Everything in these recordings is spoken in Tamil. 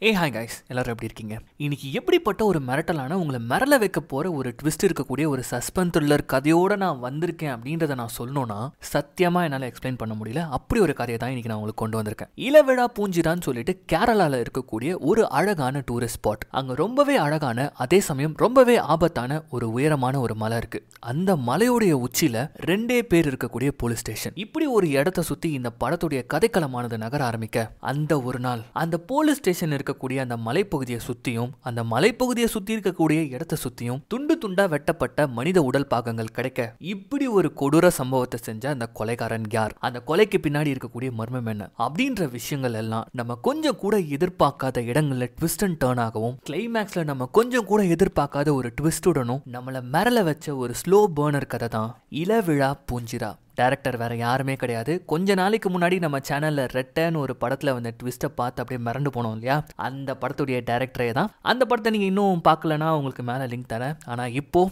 ஹாய் கைஸ், எல்லாரும் எப்படி இருக்கீங்க? இன்னைக்கு எப்படிப்பட்ட ஒரு மிரட்டலான உங்களை மிரள வைக்க போற ஒரு ட்விஸ்ட் இருக்கக்கூடிய ஒரு சஸ்பென்ஸ் த்ரில்லர் கதையோட நான் வந்திருக்கேன் அப்படின்றத நான் சொல்லணும்னா சத்தியமா என்னால் எக்ஸ்பிளைன் பண்ண முடியல. அப்படி ஒரு கதையை தான் இன்னைக்கு நான் உங்களுக்கு கொண்டு வந்திருக்கேன். இளவிழா பூஞ்சிரான்னு சொல்லிட்டு கேரளால இருக்கக்கூடிய ஒரு அழகான டூரிஸ்ட் ஸ்பாட். அங்க ரொம்பவே அழகான, அதே சமயம் ரொம்பவே ஆபத்தான ஒரு உயரமான ஒரு மலை இருக்கு. அந்த மலையுடைய உச்சியில 2 பேர் இருக்கக்கூடிய போலீஸ் ஸ்டேஷன். இப்படி ஒரு இடத்தை சுத்தி இந்த படத்துடைய கதைக்களமானது நகர ஆரம்பிக்க அந்த ஒரு நாள் அந்த போலீஸ் ஸ்டேஷன் இருக்கக்கூடிய அந்த மலைப்பகுதியை சுத்தியும் அந்த மலைப்பகுதியை சுத்தி இருக்கக்கூடிய இடத்தை சுத்தியும் துண்டு துண்டா வெட்டப்பட்ட மனித உடல் பாகங்கள் கிடைக்க இப்படி ஒரு கொடூர சம்பவத்தை செஞ்ச அந்த கொலைகாரன் யார், அந்த கொலைக்கு பின்னாடி இருக்கக்கூடிய மர்மம் என்ன அப்படின்ற விஷயங்கள் எல்லாம் நம்ம கொஞ்சம் கூட எதிர்பார்க்காத இடங்கள்ல ட்விஸ்ட் அண்ட் டர்ன் ஆகவும், கிளைமேக்ஸ்ல நம்ம கொஞ்சம் கூட எதிர்பார்க்காத ஒரு ட்விஸ்டுடனும் நம்மள மிரள வச்ச ஒரு ஸ்லோ பர்னர் கதை தான் இளவிழா பூஞ்சிரா. டைரக்டர் வேற யாருமே கிடையாது. கொஞ்ச நாளைக்கு முன்னாடி நம்ம சேனல்ல ரெட்டன்னு ஒரு படத்துல வந்து ட்விஸ்ட்டை பார்த்து அப்படியே மிரண்டு போனோம் இல்லையா, அந்த படத்துடைய டைரக்டரே தான். அந்த படத்தை நீங்க இன்னும் பார்க்கலன்னா உங்களுக்கு மேல லிங்க் தரேன். ஆனா இப்போ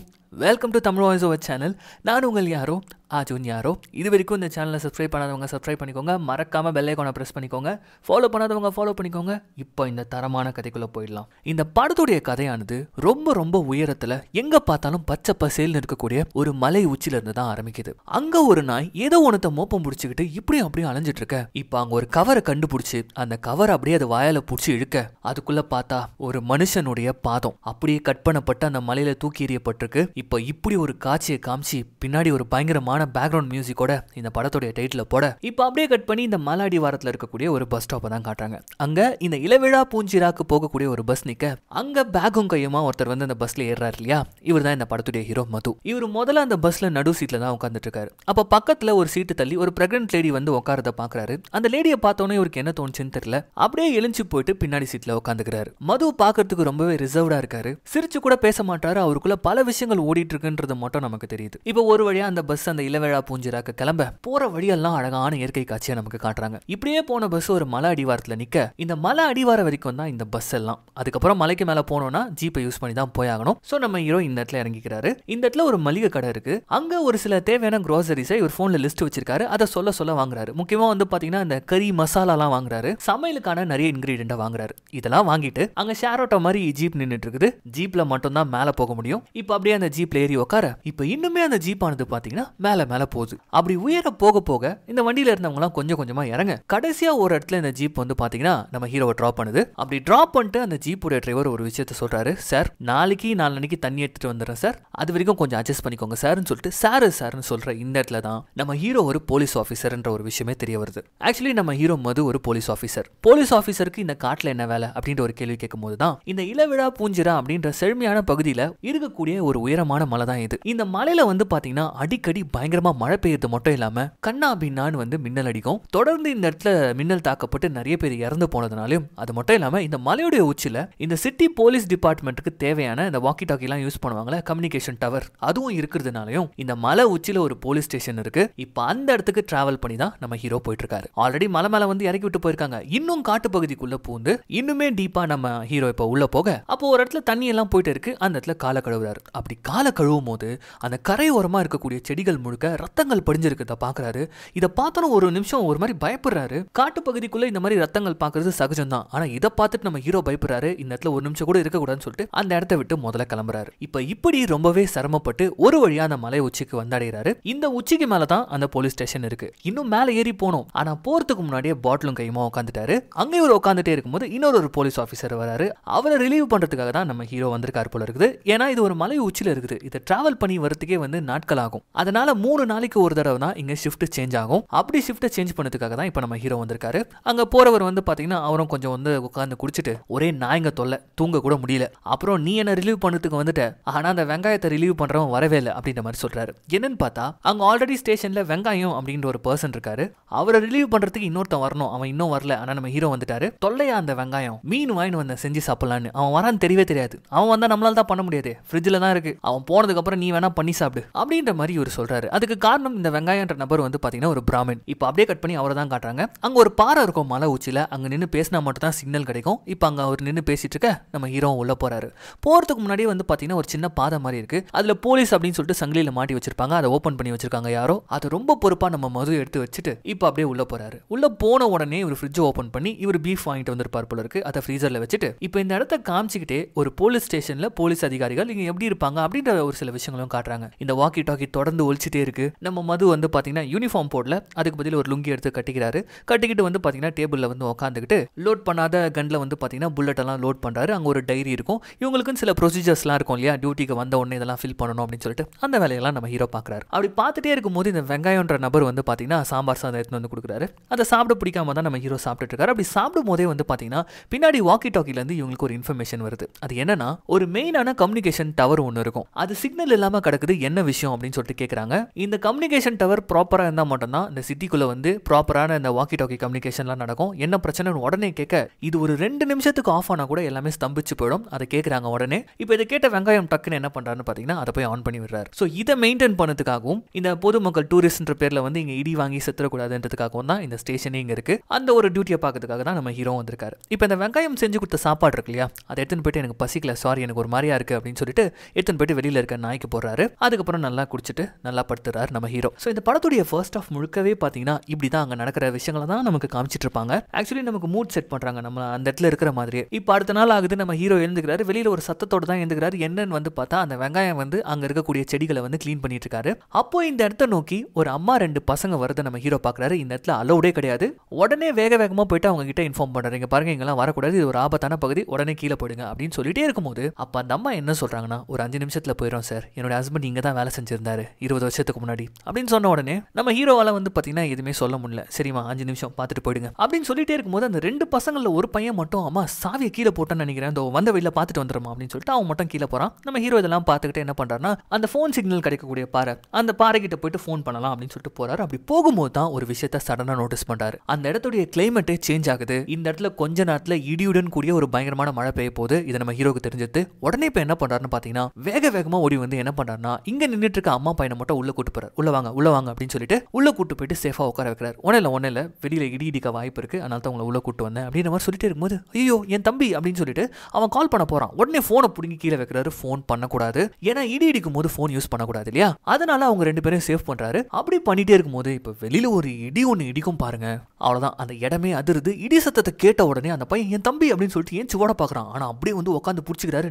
welcome to Tamil voice over channel. நான் உங்கள் யாரோ ஆஜுன் யாரோ. இது வரைக்கும் இந்த சேனலை சப்ஸ்கிரைப் பண்ணாதவங்க சப்ஸ்கிரைப் பண்ணிக்கோங்க, மறக்காம பெல் ஐகானை ப்ரெஸ் பண்ணிக்கோங்க, ஃபாலோ பண்ணாதவங்க ஃபாலோ பண்ணிக்கோங்க. இப்போ இந்த தரமான கதைக்குள்ள போயிடலாம். இந்த படத்துடைய கதையானது ரொம்ப ரொம்ப உயரத்துல எங்க பார்த்தாலும் பச்சை பசேல்னு இருக்கக்கூடிய ஒரு மலை உச்சில இருந்து தான் ஆரம்பிக்குது. அங்க ஒரு நாய் ஏதோ ஒன்னத்தை மோப்பம் பிடிச்சிக்கிட்டு இப்படியும் அப்படியும் அலைஞ்சிட்டு இருக்க. இப்போ அங்க ஒரு கவரை கண்டுபிடிச்சு அந்த கவர் அப்படியே அது வாயால பிடிச்சி இழுக்க அதுக்குள்ள பார்த்தா ஒரு மனுஷனுடைய பாதம் அப்படியே கட் பண்ணப்பட்டு அந்த மலையில தூக்கி எறியப்பட்டிருக்கு. இப்போ இப்படி ஒரு காட்சியை காமிச்சு பின்னாடி ஒரு பயங்கரமான பேக்ரவுண்ட் மியூசிக்கோட இந்த படத்துடைய டைட்டில் போட இப்போ அப்படியே கட் பண்ணி இந்த மலாடி வாரத்தில் இருக்கக்கூடிய ஒரு பஸ் ஸ்டாப்பை தான் காட்டுறாங்க. அங்க இந்த இளவிழா பூஞ்சிராக்கு போகக்கூடிய ஒரு பஸ் நிக்க அங்க பேகும் கையுமா ஒருத்தர் வந்து அந்த பஸ்ல ஏறாரு இல்லையா, இவர் தான் இந்த படத்துடைய ஹீரோ மது. இவர் முதல்ல அந்த பஸ்ல நடு சீட்ல தான் உட்காந்துட்டு இருக்காரு. அப்ப பக்கத்துல ஒரு சீட்டு தள்ளி ஒரு பிரெக்னன்ட் லேடி வந்து உட்காரத பாக்குறாரு. அந்த லேடியை பார்த்தோன்னே இவருக்கு என்ன தோணுச்சுன்னு தெரியல, அப்படியே எழுந்து போயிட்டு பின்னாடி சீட்ல உட்காந்துக்கிறாரு. மது பாக்குறதுக்கு ரொம்பவே ரிசர்வ்டா இருக்காரு. சிரிச்சு கூட பேச மாட்டாரு. அவருக்குள்ள பல விஷயங்கள் ஓடிட்டு இருக்குன்றது மட்டும் நமக்கு தெரியுது. இப்போ ஒரு வழியா அந்த பஸ் அந்த இளவிழா பூஞ்சிராக்கு கிளம்ப போற வழியெல்லாம் அழகான இயற்கை காட்சியை நமக்கு காட்டுறாங்க. இப்படியே போன பஸ் ஒரு மலை அடிவாரத்துல நிக்க இந்த மலை அடிவாரம் வரைக்கும் தான் இந்த பஸ் எல்லாம். அதுக்கப்புறம் மலைக்கு மேல போனோம்னா ஜீப்பை யூஸ் பண்ணி தான் போய் ஆகணும். சோ நம்ம ஹீரோ இந்த இடத்துல இறங்கிக்கிறாரு. இந்த இடத்துல ஒரு மளிகை கடை இருக்கு. அங்க ஒரு சில தேவையான க்ரோசரிஸை இவர் போன்ல லிஸ்ட் வச்சிருக்காரு. அதை சொல்ல வாங்குறாரு. முக்கியமா வந்து பாத்தீங்கன்னா இந்த கறி மசாலா எல்லாம் வாங்குறாரு. சமையலுக்கான நிறைய இன்கிரீடியன்ட் வாங்குறாரு. இதெல்லாம் வாங்கிட்டு அங்க ஷேர் ஆட்டோ மாதிரி ஜீப் நின்னுட்டு இருக்குது. ஜீப்ல மட்டும் தான் மேல போக முடியும். இப்போ அப்படியே அந்த ஜீப்ல ஏறி உட்கார இப்போ இன்னுமே அந்த ஜீப் ஆனது பாத்தீங்கன்னா மேல போகுது. அப்படி உயர போக போக இந்த வண்டியில இருந்தவங்க எல்லாம் கொஞ்சம் கொஞ்சமா இறங்க கடைசியா ஒரு இடத்துல இந்த ஜீப் வந்து பாத்தீங்கன்னா நம்ம ஹீரோவை டிராப் பண்ணுது. அப்படி டிராப் பண்ணிட்டு அந்த ஜீப்புடைய டிரைவர் ஒரு விஷயத்த சொல்றாரு. சார், நாளைக்கு தண்ணி எடுத்துட்டு வந்துடுறேன் சார், அது வரைக்கும் கொஞ்சம் அட்ஜஸ்ட் பண்ணிக்கோங்க சார்னு சொல்லிட்டு சார்னு சொல்ற இந்த இடத்துல தான் நம்ம ஹீரோ ஒரு போலீஸ் ஆஃபீஸர்ன்ற ஒரு விஷயமே தெரிய வருது. ஆக்சுவலி நம்ம ஹீரோ மது ஒரு போலீஸ் ஆஃபீஸர். போலீஸ் ஆஃபீஸருக்கு இந்த காட்டுல என்ன வேலை அப்படின்ற ஒரு கேள்வி கேட்கும் போது தான் இந்த இளவிழா பூஞ்சிரா அப்படின்ற செழுமையான பகுதியில இருக்கக்கூடிய ஒரு உயரமான மலை தான் இது. இந்த மலையில வந்து பாத்தீங்கன்னா அடிக்கடி பயங்கரமா மழை பெய்யறது மட்டும் இல்லாம கண்ணா பின்னான்னு வந்து மின்னல் அடிக்கும். தொடர்ந்து இந்த இடத்துல மின்னல் தாக்கப்பட்டு நிறைய பேர் இறந்து போனதுனாலும் அது மட்டும் இல்லாம இந்த மலையுடைய உச்சில இந்த சிட்டி போலீஸ் டிபார்ட்மெண்ட்டுக்கு தேவையான இந்த வாக்கி டாக்கி எல்லாம் யூஸ் பண்ணுவாங்களே, கம்யூனிகேஷன் டவர், அதுவும் இருக்கிறதுனாலையும் இந்த மலை உச்சில ஒரு போலீஸ் ஸ்டேஷன் இருக்கு. இப்ப அந்த இடத்துக்கு டிராவல் பண்ணி தான் நம்ம ஹீரோ போயிட்டு இருக்காரு. ஆல்ரெடி மலை மேல வந்து இறக்கி விட்டு போயிருக்காங்க. இன்னும் காட்டு பகுதிக்குள்ள பூந்து இன்னுமே டீப்பா நம்ம ஹீரோ இப்ப உள்ள போக அப்போ ஒரு இடத்துல தண்ணி எல்லாம் போயிட்டு இருக்கு. அந்த இடத்துல காலை கழுவுறாரு. அப்படி காலை கழுவும் போது அந்த கரை ஓரமா இருக்கக்கூடிய செடிகள் முழுக்க ரத்தங்கள் படிஞ்சிருக்கிறத பாக்குறாரு. இதை பார்த்தோம் ஒரு நிமிஷம் ஒரு மாதிரி பயப்படுறாரு. காட்டு பகுதிக்குள்ள இந்த மாதிரி ரத்தங்கள் பாக்குறது சகஜம் தான். ஆனா இதை பார்த்துட்டு நம்ம ஹீரோ பயப்படுறாரு. இந்த இடத்துல ஒரு நிமிஷம் கூட இருக்க கூடாதுன்னு சொல்லிட்டு அந்த இடத்தை விட்டு முதல்ல கிளம்புறாரு. இப்படி ரொம்பவே சிரமப்பட்டு ஒரு வழியா அந்த மலை உச்சிக்கு வந்தடைகிறாரு. இந்த உச்சிக்கு மேலதான் அந்த போலீஸ் ஸ்டேஷன் இருக்கு. இன்னும் மேல ஏறி போனோம். ஆனா போறதுக்கு முன்னாடியே பாட்டிலும் கையுமா உட்காந்துட்டாரு. அங்கே ஒரு உட்காந்துட்டே இருக்கும்போது இன்னொரு போலீஸ் ஆஃபீஸர் வராரு. அவரை ரிலீவ் பண்றதுக்காக தான் நம்ம ஹீரோ வந்திருக்காரு போல இருக்குது. ஏன்னா இது ஒரு மலை உச்சில இருக்குது. இதை டிராவல் பண்ணி வரதுக்கே வந்து நாட்கள் ஆகும். அதனால 3 நாளைக்கு ஒரு தடவை தான் இங்க ஷிஃப்ட் சேஞ்ச் ஆகும். அப்படி ஷிஃப்ட் சேஞ்ச் பண்ணதுக்காக தான் இப்ப நம்ம ஹீரோ வந்திருக்காரு. அங்க போறவர் வந்து பாத்தீங்கன்னா அவரும் கொஞ்சம் வந்து உட்கார்ந்து குடிச்சிட்டு ஒரே நாய்ங்க தொல்லை, தூங்க கூட முடியல. அப்புறம் நீ என்ன ரிலீவ் பண்ணதுக்கு வந்துட்ட, ஆனா அந்த வெங்காயத்தை ரிலீவ் பண்றவன் வரவே இல்லை அப்படின்ற மாதிரி சொல்றாரு. என்னன்னு பார்த்தா அங்க ஆல்ரெடி ஸ்டேஷன்ல வெங்காயம் அப்படின்ற ஒரு பர்சன் இருக்காரு. அவரை ரிலீவ் பண்றதுக்கு இன்னொருத்தன் வரணும். அவன் இன்னும் வரல. ஆனா நம்ம ஹீரோ வந்துட்டாரு. தொல்லையா அந்த வெங்காயம் மீன் வாங்கி வந்து செஞ்சு சாப்பிடலான்னு. அவன் வரான்னு தெரியவே தெரியாது. அவன் வந்தா நம்மளால தான் பண்ண முடியாது. ஃப்ரிட்ஜ்ல தான் இருக்கு. அவன் போனதுக்கு அப்புறம் நீ வேணா பண்ணி சாப்பிடு அப்படின்ற மாதிரி இவர் சொல்றாரு. அதுக்கு காரணம் இந்த வெங்காயன்ற நபர் வந்து பாத்தீங்கன்னா ஒரு பிராமின். இப்போ அப்படியே கட் பண்ணி அவரை தான் காட்டுறாங்க. அங்க ஒரு பாறை இருக்கும் மலை உச்சியில, அங்க நின்று பேசினா மட்டும் தான் சிக்னல் கிடைக்கும். இப்போ அங்க அவர் நின்று பேசிட்டு இருக்க நம்ம ஹீரோ உள்ள போறாரு. போறதுக்கு முன்னாடியே வந்து பாத்தீங்கன்னா ஒரு சின்ன பாதை மாதிரி இருக்கு. அதுல போலீஸ் அப்படின்னு சொல்லிட்டு சங்கிலியில மாட்டி வச்சிருப்பாங்க. அதை ஓபன் பண்ணி வச்சிருக்காங்க யாரோ. அது ரொம்ப பொறுப்பா நம்ம மது எடுத்து வச்சுட்டு இப்போ அப்படியே உள்ள போறாரு. உள்ள போன உடனே இவர் ஃப்ரிட்ஜ் ஓபன் பண்ணி இவர் பீஃப் வாங்கிட்டு வந்திருப்பார் போல இருக்கு. அதை ஃப்ரீசர்ல வச்சுட்டு இப்போ இந்த இடத்த காமிச்சிக்கிட்டே ஒரு போலீஸ் ஸ்டேஷன்ல போலீஸ் அதிகாரிகள் இங்க எப்படி இருப்பாங்க அப்படின்ற ஒரு சில விஷயங்களும் காட்டுறாங்க. இந்த வாக்கி டாக்கி தொடர்ந்து ஒழிச்சிட்டே இருக்கு. நம்ம மது வந்து பாத்தீங்கன்னா யூனிஃபார்ம் போடல, அதுக்கு பதில் ஒரு லுங்கி எடுத்து கட்டிக்கிறாரு. கட்டிக்கிட்டு வந்து பாத்தீங்கன்னா டேபிள்ல வந்து உட்காந்துக்கிட்டு லோட் பண்ணாத கன்ல வந்து பாத்தீங்கன்னா புல்லட் எல்லாம் லோட் பண்றாரு. அங்க ஒரு டைரி இருக்கும். இவங்களுக்கும் சில ப்ரொசீஜர்ஸ்லாம் இருக்கும் இல்லையா, டியூட்டிக்கு வந்த உடனே இதெல்லாம் ஃபில் பண்ணணும் அப்படின்னு சொல்லிட்டு அந்த வேலையெல்லாம் நம்ம ஹீரோ பாக்குறாரு. அப்படி பார்த்துட்டே இருக்கும்போது இந்த வெங்காயம்ன்ற நபர் வந்து பாத்தீங்கன்னா சாம்பார் சாதம் எடுத்து வந்து கொடுக்குறாரு. அதை சாப்பிட பிடிக்காம தான் நம்ம ஹீரோ சாப்பிட்டு இருக்காரு. அப்படி சாப்பிடும் போதே வந்து பாத்தீங்கன்னா பின்னாடி வாக்கி டாக்கில இருந்து இவங்களுக்கு ஒரு இன்ஃபர்மேஷன் வருது. அது என்னன்னா, ஒரு மெயினான கம்யூனிகேஷன் டவர் ஒன்று இருக்கும். அது சிக்னல் இல்லாம கிடக்குது, என்ன விஷயம் அப்படின்னு சொல்லிட்டு கேட்கறாங்க. இந்த கம்யூனிகேஷன் டவர் ப்ராப்பரா இருந்தா மட்டும்தான் இந்த சிட்டிக்குள்ள வந்து ப்ராப்பரான இந்த வாக்கி டாக்கி கம்யூனிகேஷன்லாம் நடக்கும். என்ன பிரச்சனை உடனே கேட்க இது ஒரு 2 நிமிஷத்துக்கு ஆஃப் ஆனா கூட எல்லாமே ஸ்தம்பிச்சு போயிடும். அதை கேட்கறாங்க உடனே. இப்போ இதை கேட்ட வெங்காயம் டக்குன்னு என்ன பண்றாருன்னு பாத்தீங்கன்னா அதை போய் ஆன் பண்ணி விடுறாரு. ஸோ இதை மெயின்டைன் பண்ணதுக்காகவும் இந்த பொதுமக்கள் டூரிஸ்ட்ன்ற பேர்ல வந்து இங்க இடி வாங்கி செத்துறக்கூடாதுன்றதுக்காகவும் தான் இந்த ஸ்டேஷனே இங்க இருக்கு. அந்த ஒரு டியூட்டியை பார்க்கறதுக்காக தான் நம்ம ஹீரோ வந்திருக்காரு. இப்போ இந்த வெங்காயம் செஞ்சு கொடுத்த சாப்பாடு இருக்கு இல்லையா, அதை எடுத்துன்னு போயிட்டு எனக்கு பசிக்கல, சாரி எனக்கு ஒரு மாதிரியா இருக்கு அப்படின்னு சொல்லிட்டு எடுத்துன்னு போயிட்டு வெளியில இருக்க நாய்க்கு போடுறாரு. அதுக்கப்புறம் நல்லா குடிச்சிட்டு நல்லா படுத்துறாரு நம்ம ஹீரோ. ஸோ இந்த படத்துடைய ஃபர்ஸ்ட் ஆஃப் முழுக்கவே பார்த்தீங்கன்னா இப்படி தான் அங்கே நடக்கிற விஷயங்களை தான் நமக்கு காமிச்சிட்டு இருப்பாங்க. ஆக்சுவலி நமக்கு மூட் செட் பண்றாங்க நம்ம அந்த இடத்துல இருக்கிற மாதிரியே. இப்போ அடுத்த நாள் ஆகுது, நம்ம ஹீரோ எழுந்துக்கிறாரு. வெளியில ஒரு சத்தத்தோட தான் எழுந்துக்கிறாரு. என்னன்னு வந்து பார்த்தா அந்த வெங்காயம் வந்து அங்க இருக்கக்கூடிய செடிகளை வந்து கிளீன் பண்ணிட்டு இருக்காரு. அப்போ இந்த இடத்த நோக்கி ஒரு அம்மா 2 பசங்க வரதை நம்ம ஹீரோ பாக்குறாரு. இந்த இடத்துல அலோடே கிடையாது. உடனே வேக வேகமா போயிட்டு அவங்க கிட்ட இன்ஃபார்ம் பண்றாரு, இங்க பாருங்க இங்கெல்லாம் வரக்கூடாது, இது ஒரு ஆபத்தான பகுதி, உடனே கீழே போயிடுங்க அப்படின்னு சொல்லிட்டே இருக்கும்போது அப்ப அந்த அம்மா என்ன சொல்றாங்கன்னா, ஒரு 5 நிமிஷத்துல போயிடும் சார், என்னோட ஹஸ்பண்ட் இங்க தான் வேலை செஞ்சிருந்தாரு 20 வருஷத்துக்கு முன்னாடி அப்படின்னு சொன்ன உடனே நம்ம ஹீரோவால வந்து பாத்தீங்கன்னா எதுவுமே சொல்ல முடியல. சரிமா 5 நிமிஷம் பார்த்துட்டு போயிடுங்க அப்படின்னு சொல்லிட்டே இருக்கும்போது அந்த 2 பசங்கள்ல ஒரு பையன் மட்டும் அம்மா சாவியை கீழே போட்டேன்னு நினைக்கிறேன், அந்த வந்த வெளியில பார்த்துட்டு வந்துடுமா அப்படின்னு சொல்லிட்டு அவன் மட்டும் கீழே போறான். நம்ம ஹீரோ இதெல்லாம் பார்த்துக்கிட்டு என்ன பண்றாருன்னா, அந்த ஃபோன் சிக்னல் கிடைக்கக்கூடிய பாறை, அந்த பாறை கிட்ட போயிட்டு ஃபோன் பண்ணலாம் அப்படின்னு சொல்லிட்டு போறாரு. அப்படி போகும்போது தான் ஒரு விஷயத்த சடனா நோட்டீஸ் பண்றாரு. அந்த இடத்துடைய கிளைமேட்டே சேஞ்ச் ஆகுது. இந்த இடத்துல கொஞ்ச நேரத்துல இடியுடன் கூடிய ஒரு பயங்கரமான மழை பெய்ய போகுது. இதை நம்ம ஹீரோக்கு தெரிஞ்சது. உடனே இப்ப என்ன பண்றாருன்னு பாத்தீங்கன்னா வேக வேகமா ஓடி வந்து என்ன பண்றாருன்னா, இங்க நின்னுட்டு இருக்க அம்மா பையனை மட்டும் உள்ள கூட்டு போறாரு. உள்ள வாங்க அப்படின்னு சொல்லிட்டு உள்ள கூட்டு போயிட்டு சேஃபா உட்கார வைக்கிறார். ஒன்னும் இல்ல வெளியில இடி இடிக்க வாய்ப்பு இருக்கு, அதனால தான் உங்களை உள்ள கூட்டு வந்தேன் அப்படின்ற மாதிரி சொல்லிட்டே இருக்கும்போது ஐயோ என் தம்பி அப்படின்னு சொல்லிட்டு அவன் கால் பண்ண போறான். உடனே போனை புடுங்கி கீழே வைக்கிறாரு. போன் பண்ணக்கூடாது, ஏன்னா இடி இடிக்கும் போது போன் யூஸ் பண்ணக்கூடாது இல்லையா, அதனால அவங்க 2 பேரும் சேவ் பண்றாரு. அப்படி பண்ணிட்டே இருக்கும்போது இப்ப வெளியில ஒரு இடி ஒண்ணு இடிக்கும் பாருங்க, அவ்வளவுதான் அந்த இடமே அதிருது. இடி சத்தத்தை கேட்ட உடனே அந்த பையன் என் தம்பி அப்படின்னு சொல்லிட்டு ஏன் சிவோட பாக்குறான். ஆனா அப்படியே வந்து உட்காந்து புடிச்சுக்கிறாரு.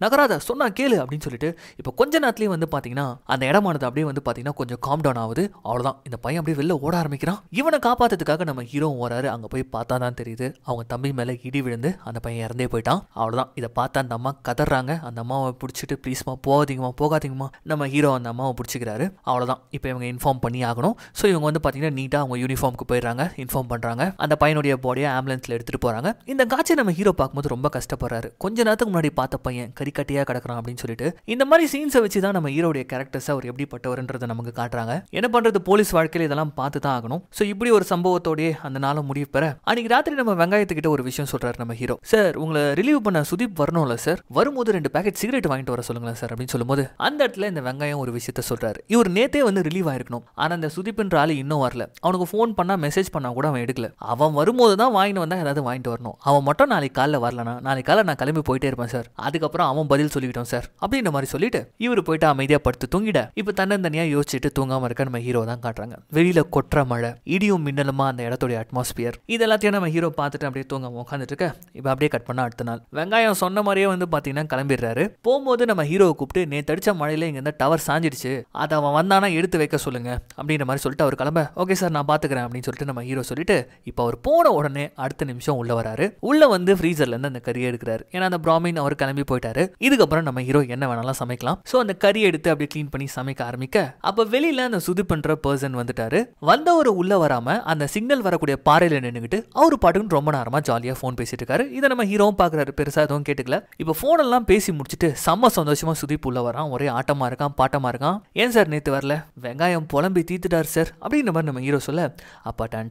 நகராத சொன்னா கேளு அப்படின்னு சொல்லிட்டு இப்ப கொஞ்ச நேரத்திலேயே வந்து பாத்தீங்கன்னா அந்த இடமானது அப்படியே வந்து பாத்தீங்கன்னா கொஞ்சம் காம் டவுன் ஆகுது. அவ்வளவுதான் இந்த பையன் அப்படியே வெளில ஓட ஆரம்பிக்கிறான். இவனை காப்பாத்துறதுக்காக நம்ம ஹீரோ வராரு. அங்க போய் பார்த்தா தான் தெரியுது அவங்க தம்பி மேல இடி விழுந்து அந்த பையன் இறந்தே போயிட்டான். அவ்வளவுதான் இதை பார்த்தா அந்த அம்மா கதறாங்க. அந்த அம்மாவை பிடிச்சிட்டு ப்ளீஸ்மா போகாதீங்கம்மா நம்ம ஹீரோ அந்த அம்மாவை பிடிச்சிக்கிறாரு. அவ்வளவுதான் இப்போ இவங்க இன்ஃபார்ம் பண்ணி ஆகணும். ஸோ இவங்க வந்து பாத்தீங்கன்னா நீட்டா அவங்க யூனிஃபார்முக்கு போயிடுறாங்க. இன்ஃபார்ம் பண்றாங்க. அந்த பையனுடைய பாடியை ஆம்புலன்ஸ்ல எடுத்துட்டு போறாங்க. இந்த காட்சியை நம்ம ஹீரோ பார்க்கும்போது ரொம்ப கஷ்டப்படுறாரு. கொஞ்ச நேரத்துக்கு முன்னாடி பார்த்த பையன் கறிக்கட்டியா கிடக்குறான் அப்படின்னு சொல்லிட்டு இந்த மாதிரி சீன்ஸை வச்சு தான் நம்ம ஹீரோடைய கேரக்டர்ஸ் அவர் எப்படிப்பட்டவர்ன்றதை நமக்கு காட்டுறாங்க. என்ன பண்றது, போலீஸ் வாழ்க்கையில இதெல்லாம் பார்த்து தான் ஆகணும். ஸோ இப்படி ஒரு சம்பவத்தோடய அந்த நாளும் முடிவு பெற அன்னைக்கு ராத்திரி நம்ம வெங்காயத்துக்கிட்ட ஒரு விஷயம் சொல்றாரு நம்ம ஹீரோ. சார் உங்களை ரிலீவ் பண்ண சுதீப் வரணும்ல சார், வரும்போது 2 பேக்கெட் சிகரெட் வாங்கிட்டு வர சொல்லுங்களேன் சார் அப்படின்னு சொல்லும்போது அந்த இடத்துல இந்த வெங்காயம் ஒரு விஷயத்த சொல்றாரு. இவர் நேத்தே வந்து ரிலீவ் ஆயிருக்கணும், ஆனா அந்த சுதீப்ன்ற ஆளு இன்னும் வரல. அவனுக்கு ஃபோன் பண்ணா மெசேஜ் பண்ணா கூட அவன் எடுக்கல. அவன் வரும்போது தான் வாங்கிட்டு வந்தா ஏதாவது வாங்கிட்டு வரணும். அவன் மட்டும் நாளைக்கு காலைல வரலனா நாளைக்கு காலைல நான் கிளம்பி போயிட்டே இருப்பேன் சார், அதுக்கப்புறம் அவன் பதில் சொல்லிக்கிட்டோம் சார் அப்படின்ற மாதிரி சொல்லிட்டு இவர் போயிட்டு அமைதியா படுத்து தூங்கிட. இப்ப தன்னந்தனியா யோசிச்சுட்டு தூங்காம இருக்க நம்ம ஹீரோ தான் காட்டுறாங்க. வெளியில கொற்ற மழை, இடியும் மின்னலுமா அந்த இடத்துடைய அட்மாஸ்பியர், இது எல்லாத்தையும் நம்ம ஹீரோ பார்த்துட்டு அப்படியே தூங்காம உட்காந்துட்டு இருக்க. இப்ப அப்படியே கட் பண்ண அடுத்த நாள் வெங்காயம் சொன்ன மாதிரியே வந்து பாத்தீங்கன்னா கிளம்பிடுறாரு. போகும்போது நம்ம ஹீரோவை கூப்பிட்டு நேத்து அடிச்ச மழையில இங்க இந்த டவர் சாஞ்சிடுச்சு, அதை அவன் வந்தானா எடுத்து வைக்க சொல்லுங்க அப்படின்ற மாதிரி சொல்லிட்டு அவர் கிளம்ப ஓகே சார் நான் பாத்துக்கிறேன் அப்படின்னு சொல்லிட்டு நம்ம ஹீரோ சொல்லிட்டு இப்ப அவர் போன உடனே அடுத்த நிமிஷம் உள்ள வராரு. உள்ள வந்து ஃப்ரீசர்ல இருந்து அந்த கறியை எடுக்கிறாரு. ஏன்னா அந்த பிராமின் அவர் கிளம்பி போயிட்டாரு. இதுக்கப்புறம் நம்ம ஹீரோ என்ன வேணாலும் சமைக்கலாம். சோ அந்த கறி எடுத்து அப்படியே கிளீன் பண்ணி சமைக்க ஆரம்பிக்க அப்ப வெளியில அந்த சுது பண்ற பர்சன் வந்துட்டாரு. வந்தவரு உள்ள வராம அந்த சிக்னல் வரக்கூடிய பாறையில நின்னுகிட்டு அவரு பாட்டுக்கு ரொம்ப நேரமா ஜாலியா போன் பேசிட்டு இருக்காரு. இதை நம்ம ஹீரோவும் பாக்குறாரு, பெருசா எதுவும் கேட்டுக்கல. இப்ப போன் எல்லாம் பேசி முடிச்சுட்டு செம்ம சந்தோஷமா சுதீப் உள்ள வரான். ஒரே ஆட்டமா இருக்கான், பாட்டமா இருக்கான். ஏன் சார் நேத்து வரல, வெங்காயம் புலம்பி தீத்துட்டாரு சார் அப்படின்ற மாதிரி நம்ம ஹீரோ சொல்ல அப்ப டன்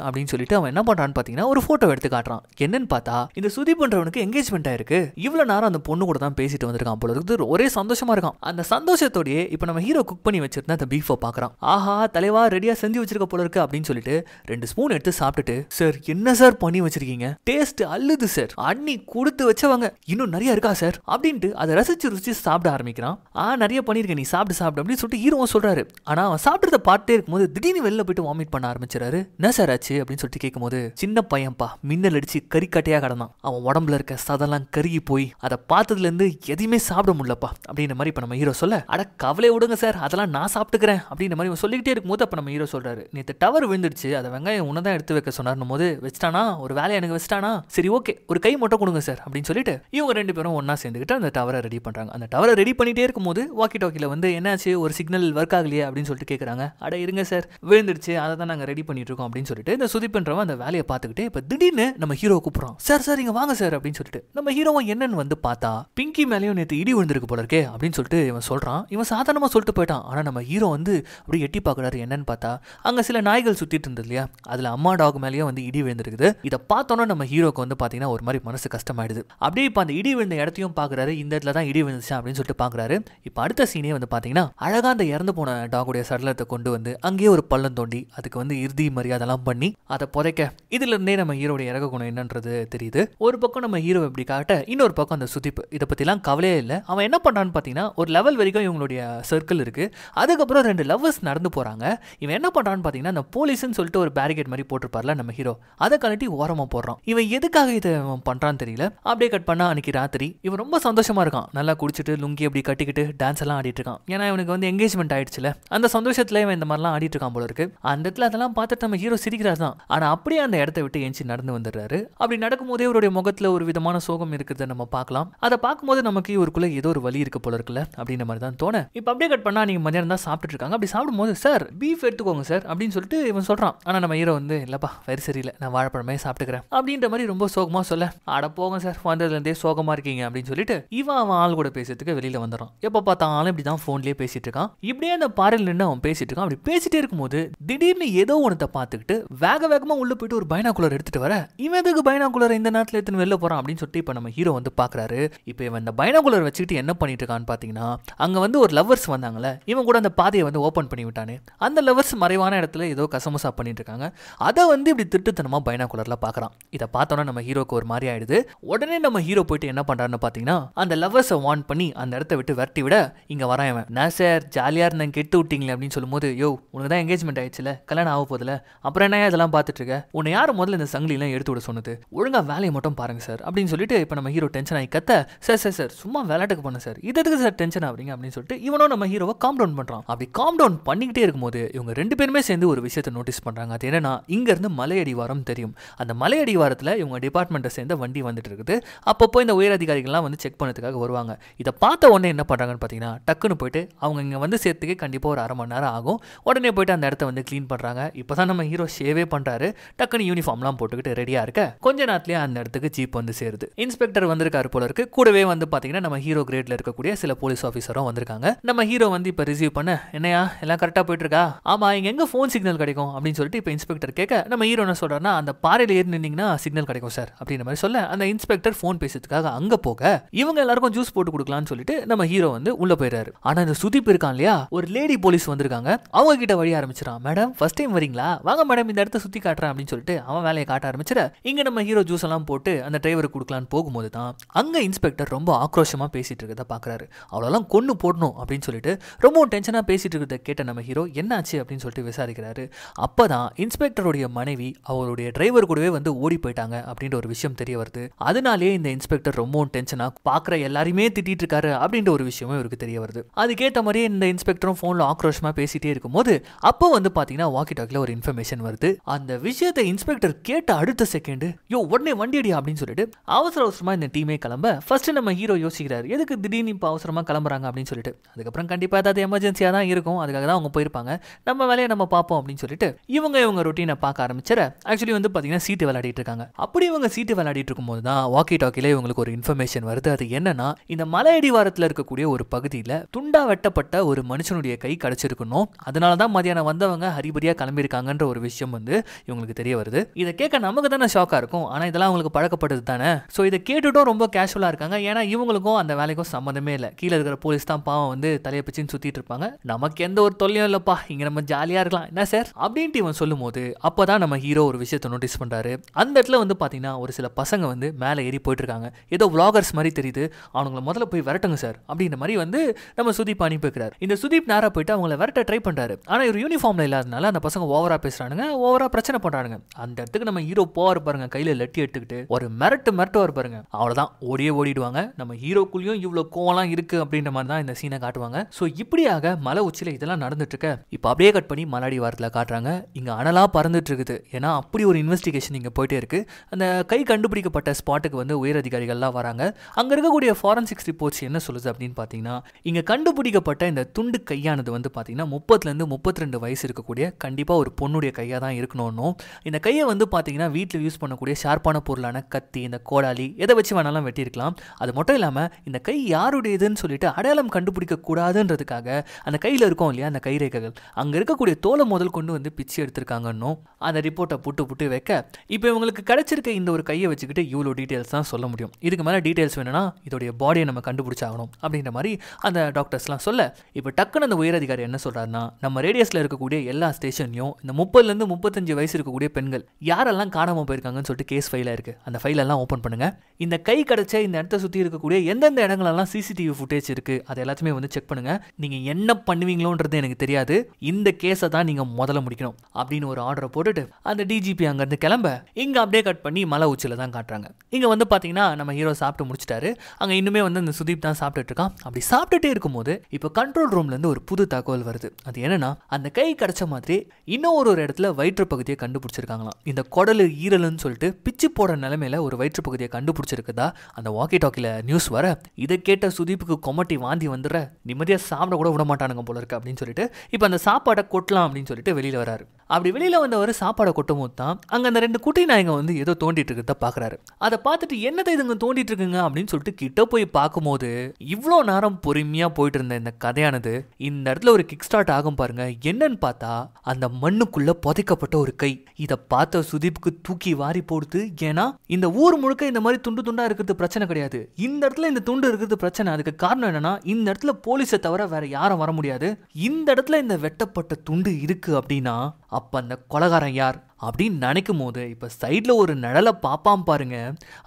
அப்படின்னு சொல்லிட்டு அவன் என்ன பண்றான்னு பாத்தீங்கன்னா ஒரு போட்டோ எடுத்து காட்டுறான். என்னன்னு பார்த்தா இந்த சுதீப் பண்றவனுக்கு என்கேஜ்மெண்ட் ஆயிருக்கு. இவ்வளவு நேரம் அந்த பொண்ணு கூட தான் பேசிட்டு வந்திருக்கான் போல இருக்குது. ஒரே சந்தோஷமா இருக்கான். அந்த சந்தோஷத்தோடயே இப்ப நம்ம ஹீரோ குக் பண்ணி வச்சிருந்த அந்த பீஃபை பாக்குறான். ஆஹா தலைவா ரெடியா செஞ்சு வச்சிருக்க போல இருக்கு அப்படின்னு சொல்லிட்டு 2 ஸ்பூன் எடுத்து சாப்பிட்டுட்டு, சார் என்ன சார் பண்ணி வச்சிருக்கீங்க, டேஸ்ட் அல்லுது சார், அண்ணி கொடுத்து வச்சவங்க, இன்னும் நிறைய இருக்கா சார் அப்படின்ட்டு அதை ரசிச்சு சாப்பிட ஆரம்பிக்கிறான். நிறைய பண்ணிருக்கேன், நீ சாப்பிட்டு அப்படின்னு சொல்லிட்டு ஹீரோவும் சொல்றாரு. ஆனா அவன் சாப்பிட்றத பார்த்துட்டே இருக்கும்போது திடீர்னு வெளில போயிட்டு வாமிட் பண்ண ஆரம்பிச்சாரு. என்ன சார் ஆச்சு அப்படின்னு சொல்லிட்டு கேட்கும்போது, சின்ன பையன்பா மின்னல் அடிச்சு கறிக்கட்டையா கிடந்தான், அவன் உடம்புல இருக்க சதெல்லாம் கருகி போய் அதை பார்த்ததுல இருந்து எதையுமே சாப்பிட முடியலப்பா அப்படின்ற மாதிரி இப்ப நம்ம ஹீரோ சொல்ல, அட கவலை விடுங்க சார் அதெல்லாம் நான் சாப்பிட்டுக்கிறேன் அப்படின்ற மாதிரி சொல்லிக்கிட்டே இருக்கும்போது அப்ப நம்ம ஹீரோ சொல்றாரு, நேற்று டவர் விழுந்துடுச்சு, அதை வெங்காயம் உன்னதான் எடுத்து வைக்க சொன்னார்னும் போது வச்சிட்டானா, ஒரு வேலையை எனக்கு வச்சிட்டானா, சரி ஓகே ஒரு கை மட்டும் கொடுங்க சார் அப்படின்னு சொல்லிட்டு இவங்க 2 பேரும் ஒன்னா சேர்ந்துக்கிட்டு அந்த டவரை ரெடி பண்றாங்க. அந்த டவரை ரெடி பண்ணிட்டே இருக்கும்போது வாக்கி டாக்கில வந்து என்னாச்சு ஒரு சிக்னல் ஒர்க் ஆகலையே அப்படின்னு சொல்லிட்டு கேட்கறாங்க. அட இருங்க சார் விழுந்துடுச்சு, அதை தான் நாங்க ரெடி பண்ணிட்டு இருக்கோம் அப்படின்னு சொல்லிட்டு இந்த சுதிப்ன்றவன் அந்த வேலையை பார்த்துக்கிட்டு இப்ப திடீர்னு நம்ம ஹீரோ கூப்பிடுறோம். சார் இங்க வாங்க சார் அப்படின்னு சொல்லிட்டு நம்ம ஹீரோவும் என்னன்னு வந்து பார்த்தா பிங்கி மேலேயும் நேற்று இடி விழுந்திருக்கு போல இருக்கே அப்படின்னு சொல்லிட்டு இவன் சொல்றான். இவன் சாதாரணமா சொல்லிட்டு போயிட்டான். ஆனா நம்ம ஹீரோ வந்து அப்படி எட்டி பார்க்கறாரு. என்னன்னு பார்த்தா அங்க சில நாய்கள் சுத்திட்டு இருந்தது இல்லையா, அதுல அம்மா டாக் மேலேயும் வந்து இடி விழுந்திருக்குது. இதை பார்த்தோன்னா நம்ம ஹீரோக்கு வந்து பாத்தீங்கன்னா ஒரு மாதிரி மனசு கஷ்டமாயிடுது. அப்படியே இப்ப அந்த இடி விழுந்த இடத்தையும் பாக்குறாரு. இந்த இடத்துல தான் இடி விழுந்துச்சு அப்படின்னு சொல்லிட்டு பாக்குறாரு. இப்ப அடுத்த சீனே வந்து பாத்தீங்கன்னா அழகா அந்த இறந்து போன டாகுடைய சடலத்தை கொண்டு வந்து அங்கேயே ஒரு பள்ளம் தோண்டி அதுக்கு வந்து இறுதி மரியாதைலாம் பண்ணி அதை புதைக்க, இதுல இருந்தே நம்ம ஹீரோடைய இறக்க குணம் என்னன்றது தெரியுது. ஒரு பக்கம் நம்ம ஹீரோ எப்படி காட்ட, இன்னொரு பக்கம் அந்த சுதிப்பு இதை பத்திலாம் கவலையே இல்லை. அவன் என்ன பண்றான்னு பாத்தீங்கன்னா ஒரு லெவல் வரைக்கும் இவங்களுடைய சர்க்கிள் இருக்கு, அதுக்கப்புறம் 2 லவ்வர்ஸ் நடந்து போறாங்க. இவன் என்ன பண்றான்னு பாத்தீங்கன்னா அந்த போலீஸ்னு சொல்லிட்டு ஒரு பேரிகேட் மாதிரி போட்டிருப்பார்ல நம்ம ஹீரோ, அதை கழட்டி ஓரமா போடுறான். இவன் எதுக்காக இதை பண்றான்னு தெரியல. அப்படியே கட் பண்ணா அன்னைக்கு ராத்திரி இவன் ரொம்ப சந்தோஷமா இருக்கான். நல்லா குடிச்சிட்டு லுங்கி அப்படி கட்டிக்கிட்டு டான்ஸ் எல்லாம் ஆடிட்டு இருக்கான். ஏன்னா இவனுக்கு வந்து எங்கேஜ்மெண்ட் ஆயிடுச்சுல, அந்த சந்தோஷத்துல இவன் இந்த மாதிரிலாம் ஆடிட்டு இருக்கான் போல இருக்கு. அந்த இடத்துல அதெல்லாம் பார்த்துட்டு நம்ம ஹீரோ சிரிக்கிறார் தான். ஆனா அப்படியே அந்த இடத்த விட்டு எஞ்சி நடந்து வந்துடுறாரு. அப்படி நடக்கும்போதே அவருடைய முகத்துல ஒரு விதமான சோகம் இருக்கிறத நம்ம பார்க்கலாம். அதை பார்க்கும்போது நமக்கு இவருக்குள்ள ஏதோ ஒரு வலி இருக்கு போல இருக்குல்ல அப்படின்ற மாதிரி தான் தோண. இப்ப அப்படியே கட் பண்ணா நீங்க மதியானம் தான் சாப்பிட்டு இருக்காங்க. அப்படி சாப்பிடும்போது சார் பீஃப் எடுத்துக்கோங்க சார் அப்படின்னு சொல்லிட்டு இவன் சொல்றான். ஆனா நம்ம ஹீரோ வந்து இல்லப்பா வயிறு சரியில்லை, நான் வாழைப்பழமே சாப்பிட்டுக்கிறேன் அப்படின்ற மாதிரி ரொம்ப சோகமா சொல்ல, அட போங்க சார் வந்ததுல இருந்தே சோகமா இருக்கீங்க அப்படின்னு சொல்லிட்டு அவன் ஆள் கூட பேசுறதுக்கு வெளியில வந்துடுறான். எப்ப பார்த்தாலும் இப்படிதான் போன்லயே பேசிட்டு இருக்கான். இப்படியே அந்த பாறையில் நின்று அவன் பேசிட்டு இருக்கான். அப்படி பேசிட்டே இருக்கும்போது திடீர்னு ஏதோ ஒன்றத்தை பார்த்துக்கிட்டு வேகமா உள்ள போயிட்டு ஒரு பைனாகுலர் எடுத்துட்டு வர, இவன் எதுக்கு பைனாகுலர் இந்த நேரத்துல எடுத்துன்னு வெளில போறான் அப்படின்னு சொல்லிட்டு இப்ப நம்ம ஹீரோ வந்து பாக்குறாரு. இப்ப இவன் இந்த பைனாகுலர் வச்சுக்கிட்டு என்ன பண்ணிட்டு இருக்கான்னு பாத்தீங்கன்னா, அங்க வந்து ஒரு லவ்வர்ஸ் வந்தாங்கல்ல, இவன் கூட அந்த பாதையை வந்து ஓபன் பண்ணி விட்டானே, அந்த லவ்வர்ஸ் மறைவான இடத்துல ஏதோ கசமுசா பண்ணிட்டு இருக்காங்க. அதை வந்து இப்படி திட்டுத்தனமா பைனாகுலர்ல பாக்குறான். இதை பார்த்தோன்னா நம்ம ஹீரோக்கு ஒரு மாதிரி ஆயிடுது. உடனே நம்ம ஹீரோ போயிட்டு என்ன பண்றாருன்னு பாத்தீங்கன்னா அந்த லவ்வர்ஸை வார்ன் பண்ணி அந்த இடத்த விட்டு விரட்டி விட, இங்க வரான் இவன். நான் சார் ஜாலியா இருந்தேன் கெட்டு விட்டீங்களே அப்படின்னு சொல்லும்போது, யோ உனக்கு தான் எங்கேஜ்மெண்ட் ஆயிடுச்சுல, கல்யாணம் ஆக போதில்ல, அப்புறம் என்ன இதெல்லாம் பார்த்துட்டு இருக்க, உன்னை யார் முதல்ல இந்த சங்கிலி எல்லாம் எடுத்து விட சொன்னது, ஒழுங்கா வேலையை மட்டும் பாருங்க சார் அப்படின்னு சொல்லிட்டு இப்ப நம்ம ஹீரோ டென்ஷன் ஆகி கத்த, சார் சும்மா விளையாட்டுக்கு பண்ண சார், இது எதுக்கு சார் டென்ஷன் ஆகுறீங்க அப்படின்னு சொல்லிட்டு இவனும் நம்ம ஹீரோவை காம் டவுன் பண்றான். அப்படி காம் டவுன் பண்ணிக்கிட்டே இருக்கும்போது இவங்க 2 பேருமே சேர்ந்து ஒரு விஷயத்தை நோட்டீஸ் பண்றாங்க. அது என்னன்னா, இங்க இருந்து மலையடிவாரம் தெரியும். அந்த மலையடிவாரத்துல இவங்க டிபார்ட்மெண்ட்டை சேர்ந்த வண்டி வந்துட்டு இருக்குது. அப்பப்போ இந்த உயர் அதிகாரிகள்லாம் வந்து செக் பண்ணதுக்காக வருவாங்க. இதை பார்த்த உடனே என்ன பண்றாங்கன்னு பாத்தீங்கன்னா, டக்குன்னு போயிட்டு அவங்க இங்க வந்து சேர்த்துக்கு கண்டிப்பா ஒரு 1/2 மணி நேரம் ஆகும். உடனே போயிட்டு அந்த இடத்த வந்து கிளீன் பண்றாங்க. இப்பதான் நம்ம ஹீரோ ஷேவே பண்றாரு. டக்குன்னு யூனிஃபார்ம்லாம் போட்டுக்கிட்டு ரெடியா இருக்க கொஞ்ச நேரத்திலேயே அந்த இடத்துக்கு ஜீப் வந்து சேருது. இன்ஸ்பெக்டர் வந்திருக்காரு போல இருக்கு. கூடவே வந்து பாத்தீங்கன்னா நம்ம ஹீரோ கிரேட்ல இருக்கக்கூடிய சில போலீஸ் ஆஃபீஸரும் வந்திருக்காங்க. நம்ம ஹீரோ வந்து இப்ப ரிசீவ் பண்ண, என்னையா எல்லாம் கரெக்டா போயிட்டு இருக்கா, ஆமா இங்க எங்க போன் சிக்னல் கிடைக்கும் அப்படின்னு சொல்லிட்டு இப்ப இன்ஸ்பெக்டர் கேட்க, நம்ம ஹீரோ என்ன சொல்றாருன்னா, அந்த பாறையில ஏறி நின்னீங்கன்னா சிக்னல் கிடைக்கும் சார் அப்படின்ற மாதிரி சொல்ல, அந்த இன்ஸ்பெக்டர் போன் பேசுறதுக்காக அங்க போக இவங்க எல்லாருக்கும் ஜூஸ் போட்டு கொடுக்கலாம்னு சொல்லிட்டு நம்ம ஹீரோ வந்து உள்ள போயிடுறாரு. ஆனா இந்த சுதிப் இருக்கான் இல்லையா, ஒரு லேடி போலீஸ் வந்திருக்காங்க. அவங்க கிட்ட வழி ஆரம்பிச்சிடான். மேடம் ஃபர்ஸ்ட் டைம் வரீங்களா, வாங்க மேடம் இந்த இடத்த சுத்தி காட்டுறேன் அப்படின்னு சொல்லிட்டு அவன் வேலையை காட்ட ஆரம்பிச்சிட, இங்க நம்ம ஹீரோ ஜூஸ் எல்லாம் போட்டு அந்த டிரைவருக்கு கொடுக்கலான்னு போகும்போது தான் அங்க இன்ஸ்பெக்டர் ரொம்ப ஆக்ரோஷமா பேசிட்டு இருக்கத பாக்குறாரு. அவ்வளோலாம் கொன்னு போடணும் அப்படின்னு சொல்லிட்டு ரொம்ப டென்ஷனா பேசிட்டு இருக்கிறத கேட்ட நம்ம ஹீரோ என்னாச்சு அப்படின்னு சொல்லிட்டு விசாரிக்கிறாரு. அப்பதான் இன்ஸ்பெக்டருடைய மனைவி அவருடைய டிரைவர் கூடவே வந்து ஓடி போயிட்டாங்க அப்படின்ற ஒரு விஷயம் தெரிய வருது. அதனாலே இந்த இன்ஸ்பெக்டர் ரொம்ப டென்ஷனா பாக்குற எல்லாரையுமே திட்டிட்டு இருக்காரு அப்படின்ற ஒரு விஷயமும் இவருக்கு தெரிய வருது. அதுக்கேற்ற மாதிரியே இந்த இன்ஸ்பெக்டரும் போன்ல ஆக்ரோஷமா பேசிட்டே இருக்கும்போது அப்போ வந்து பாத்தீங்கன்னா வாக்கி டாக்ல ஒரு இன்ஃபர்மேஷன் வருது. அந்த விஷயத்தை இன்ஸ்பெக்டர் கேட்ட அடுத்த செகண்ட், யோ உடனே வண்டி அடி அப்படின்னு சொல்லிட்டு அவசரமா இந்த டீமே கிளம்ப, ஃபர்ஸ்ட் நம்ம ஹீரோ யோசிக்கிறாரு எதுக்கு திடீர்னு இப்ப அவசரமா கிளம்புறாங்க அப்படின்னு சொல்லிட்டு. அதுக்கப்புறம் கண்டிப்பா ஏதாவது எமர்ஜென்சியா தான் இருக்கும், அதுக்காக தான் அவங்க போயிருப்பாங்க, நம்ம வேலையை நம்ம பார்ப்போம் அப்படின்னு சொல்லிட்டு இவங்க ரொட்டீனை பார்க்க ஆரம்பிச்சிட, ஆக்சுவலி வந்து பாத்தீங்கன்னா சீட்டு விளையாடிட்டு இருக்காங்க. அப்படி இவங்க சீட்டு விளையாடிட்டு இருக்கும்போது தான் வாக்கி டாக்கில இவங்களுக்கு ஒரு இன்ஃபர்மேஷன் வருது. அது என்னன்னா, இந்த மலையடிவாரத்தில் இருக்கக்கூடிய ஒரு பகுதியில் துண்டா வெட்டப்பட்ட ஒரு மனுஷனுடைய கை கிடைச்சிருக்கணும். அதனாலதான் மதியானம் வந்தவங்க ஹரிபரியா கிளம்பியிருக்காங்கன்ற ஒரு விஷயம் வந்து இவங்களுக்கு தெரிய வருது. இதை கேட்க நமக்கு தானே ஷாக்கா இருக்கும். ஆனா இதெல்லாம் அவங்களுக்கு பழக்கப்பட்டது தானே. ஸோ இதை கேட்டுட்டும் ரொம்ப கேஷுவலா இருக்காங்க. ஏன்னா இவங்களுக்கும் அந்த வேலைக்கும் சம்மந்தமே இல்லை, கீழே இருக்கிற போலீஸ் தான் பாவம் வந்து தலையை பிச்சுன்னு சுத்திட்டு இருப்பாங்க, நமக்கு எந்த ஒரு தொல்லையும் இல்லப்பா, இங்க நம்ம ஜாலியா இருக்கலாம் என்ன சார் அப்படின்ட்டு இவன் சொல்லும் போது அப்பதான் நம்ம ஹீரோ ஒரு விஷயத்தை நோட்டீஸ் பண்றாரு. அந்த இடத்துல வந்து பாத்தீங்கன்னா ஒரு சில பசங்க வந்து மேலே ஏறி போயிட்டு இருக்காங்க, ஏதோ vloggers மாதிரி தெரியுது, அவங்கள முதல்ல போய் விரட்டுங்க சார் அப்படின்ற மாதிரி வந்து நம்ம சுதீப் அனுப்பி வைக்கிறார். இந்த சுதீப் நேரா போயிட்டு அவங்கள விரட்ட ட்ரை பண்றாரு. ஆனா ஒரு யூனிஃபார்ம்ல இல்லாதனால அந்த பசங்க ஓவரா பேசுறானுங்க, ஓவரா பிரச்சனை பண்றானுங்க. அந்த இடத்துக்கு நம்ம ஹீரோ போவார் பாருங்க, கையில லட்டி எடுத்துக்கிட்டு ஒரு மிரட்டுவார் பாருங்க, அவ்வளவுதான் ஓடிடுவாங்க. நம்ம ஹீரோக்குள்ளயும் இவ்வளவு கோவலாம் இருக்கு அப்படின்ற மாதிரி தான் இந்த சீனை காட்டுவாங்க. சோ இப்படியாக மலை உச்சியில இதெல்லாம் நடந்துட்டு இருக்க இப்ப அப்படியே கட் பண்ணி மலாடி வாரத்துல காட்டுறாங்க. இங்க அனலா பறந்துட்டு இருக்குது, ஏன்னா அப்படி ஒரு இன்வெஸ்டிகேஷன் இங்க போயிட்டே இருக்கு. அந்த கை கண்டுபிடிக்கப்பட்ட ஸ்பாட்டுக்கு வந்து உயர் அதிகாரிகள்லாம் வராங்க. அங்க இருக்கக்கூடிய ஃபாரன்சிக்ஸ் ரிப்போர்ட்ஸ் என்ன சொல்லுது அப்படின்னு பாத்தீங்கன்னா, இங்க கண்டுபிடிக்கப்பட்ட இந்த துண்டு கையானது வந்து பாத்தீங்கன்னா 30 இருந்து 32 வயசு இருக்கக்கூடிய கண்டிப்பா ஒரு பொண்ணுடைய கையா தான் இருக்கணும். இந்த கையை வந்து பாத்தீங்கன்னா வீட்டில் யூஸ் பண்ணக்கூடிய ஷார்ப்பான பொருளான கத்தி, இந்த கோடாலி, எதை வச்சு வேணாலும் வெட்டியிருக்கலாம். அது மட்டும் இல்லாம இந்த கை யாருடையதுன்னு சொல்லிட்டு அடையாளம் கண்டுபிடிக்க கூடாதுன்றதுக்காக அந்த கையில இருக்கும் இல்லையா அந்த கைரேகைகள், அங்க இருக்கக்கூடிய தோலை முதல் கொண்டு வந்து பிச்சு எடுத்திருக்காங்கன்னு அந்த ரிப்போர்ட்டை புட்டு வைக்க இப்போ இவங்களுக்கு கிடைச்சிருக்க இந்த ஒரு கையை வச்சுக்கிட்டு இவ்வளோ டீட்டெயில்ஸ் தான் சொல்ல முடியும். இதுக்கு மேலே டீட்டெயில்ஸ் வேணும்னா இதோடைய பாடியை நம்ம கண்டுபிடிச்சாகணும் அப்படின்ற மாதிரி அந்த டாக்டர்ஸ்லாம் சொல்ல, இப்போ டக்குன்னு அந்த உயரதிகாரி என்ன சொல்றாருன்னா, நம்ம ரேடியஸில் இருக்கக்கூடிய எல்லா ஸ்டேஷன்லையும் இந்த 30லேருந்து 35 வயசு இருக்கக்கூடிய பெண்கள் யாரெல்லாம் காணாமல் போயிருக்காங்கன்னு சொல்லிட்டு கேஸ் ஃபைலாக இருக்கு, அந்த ஃபைலெல்லாம் ஓப்பன் பண்ணுங்க. இந்த கை கிடைச்ச இந்த இடத்த சுற்றி இருக்கக்கூடிய எந்தெந்த இடங்களெல்லாம் சிசிடிவி ஃபுட்டேஜ் இருக்கு அது எல்லாத்தையுமே வந்து செக் பண்ணுங்க. நீங்க என்ன பண்ணுவீங்களோன்றது எனக்கு தெரியாது, இந்த கேஸை தான் நீங்க முதல்ல முடிக்கணும் அப்படின்னு ஒரு ஆர்டரை போட்டுட்டு அந்த டிஜிபி அங்கிருந்து கிளம்ப இங்க அப்படியே கட் பண்ணி மலை உச்சியில தான் காட்டுறாங்க. இங்க வந்து பாத்தீங்கன்னா நம்ம ஹீரோ சாப்பிட்டு முடிச்சிட்டாரு, அங்க இன்னுமே வந்து அந்த சுதீப் தான் சாப்பிட்டுட்டு இருக்கான். அப்படி சாப்பிட்டுட்டே இருக்கும்போது இப்போ கண்ட்ரோல் ரூம்ல இருந்து ஒரு புது தகவல் வருது. அது என்னன்னா, அந்த கை கிடைச்ச மாதிரி இன்னும் ஒரு இடத்துல வயிற்று பகுதியை கண்டுபிடிச்சிருக்காங்களாம். இந்த குடலு ஈரல்னு சொல்லிட்டு பிச்சு போட நிலைமையில ஒரு வயிற்று பகுதியை கண்டுபிடிச்சிருக்குதா அந்த வாக்கி டாக்கில நியூஸ் வர, இதை கேட்ட சுதீப்புக்கு கொமட்டி வாந்தி வந்துடுற, நிம்மதியா சாப்பிட கூட விட மாட்டானுங்க போல இருக்கு அப்படின்னு சொல்லிட்டு இப்போ அந்த சாப்பாடை கொட்டலாம் அப்படின்னு சொல்லிட்டு வெளியில வராரு. அப்படி வெளியில வந்தவர் சாப்பாடை கொட்டும் போது தான் அங்க அந்த 2 குட்டி நாய்ங்க வந்து ஏதோ தோண்டிட்டு இருக்கிறத பாக்குறாரு. அதை பார்த்துட்டு என்னதை இதுங்க தோண்டிட்டு இருக்குங்க அப்படின்னு சொல்லிட்டு கிட்ட போய் பார்க்கும்போது இவ்வளோ நேரம் பொறுமையா போயிட்டு இருந்த இந்த கதையானது இந்த இடத்துல ஒரு கிக் ஸ்டார்ட் ஆகும் பாருங்க. என்னன்னு பார்த்தா அந்த மண்ணுக்குள்ள புதைக்கப்பட்ட ஒரு கை. இதை பார்த்த சுதீப்புக்கு தூக்கி வாரி போடுது. ஏன்னா இந்த ஊர் முழுக்க இந்த மாதிரி துண்டு துண்டா இருக்கிறது பிரச்சனை கிடையாது, இந்த இடத்துல இந்த துண்டு இருக்கிறது பிரச்சனை. அதுக்கு காரணம் என்னன்னா, இந்த இடத்துல போலீஸை தவிர வேற யாரும் வர முடியாது. இந்த இடத்துல இந்த வெட்டப்பட்ட துண்டு இருக்கு அப்படின்னா அப்ப அந்த கொலைகாரன் யார் அப்படின்னு நினைக்கும் போது இப்போ சைட்ல ஒரு நிழலை பாப்பாம் பாருங்க.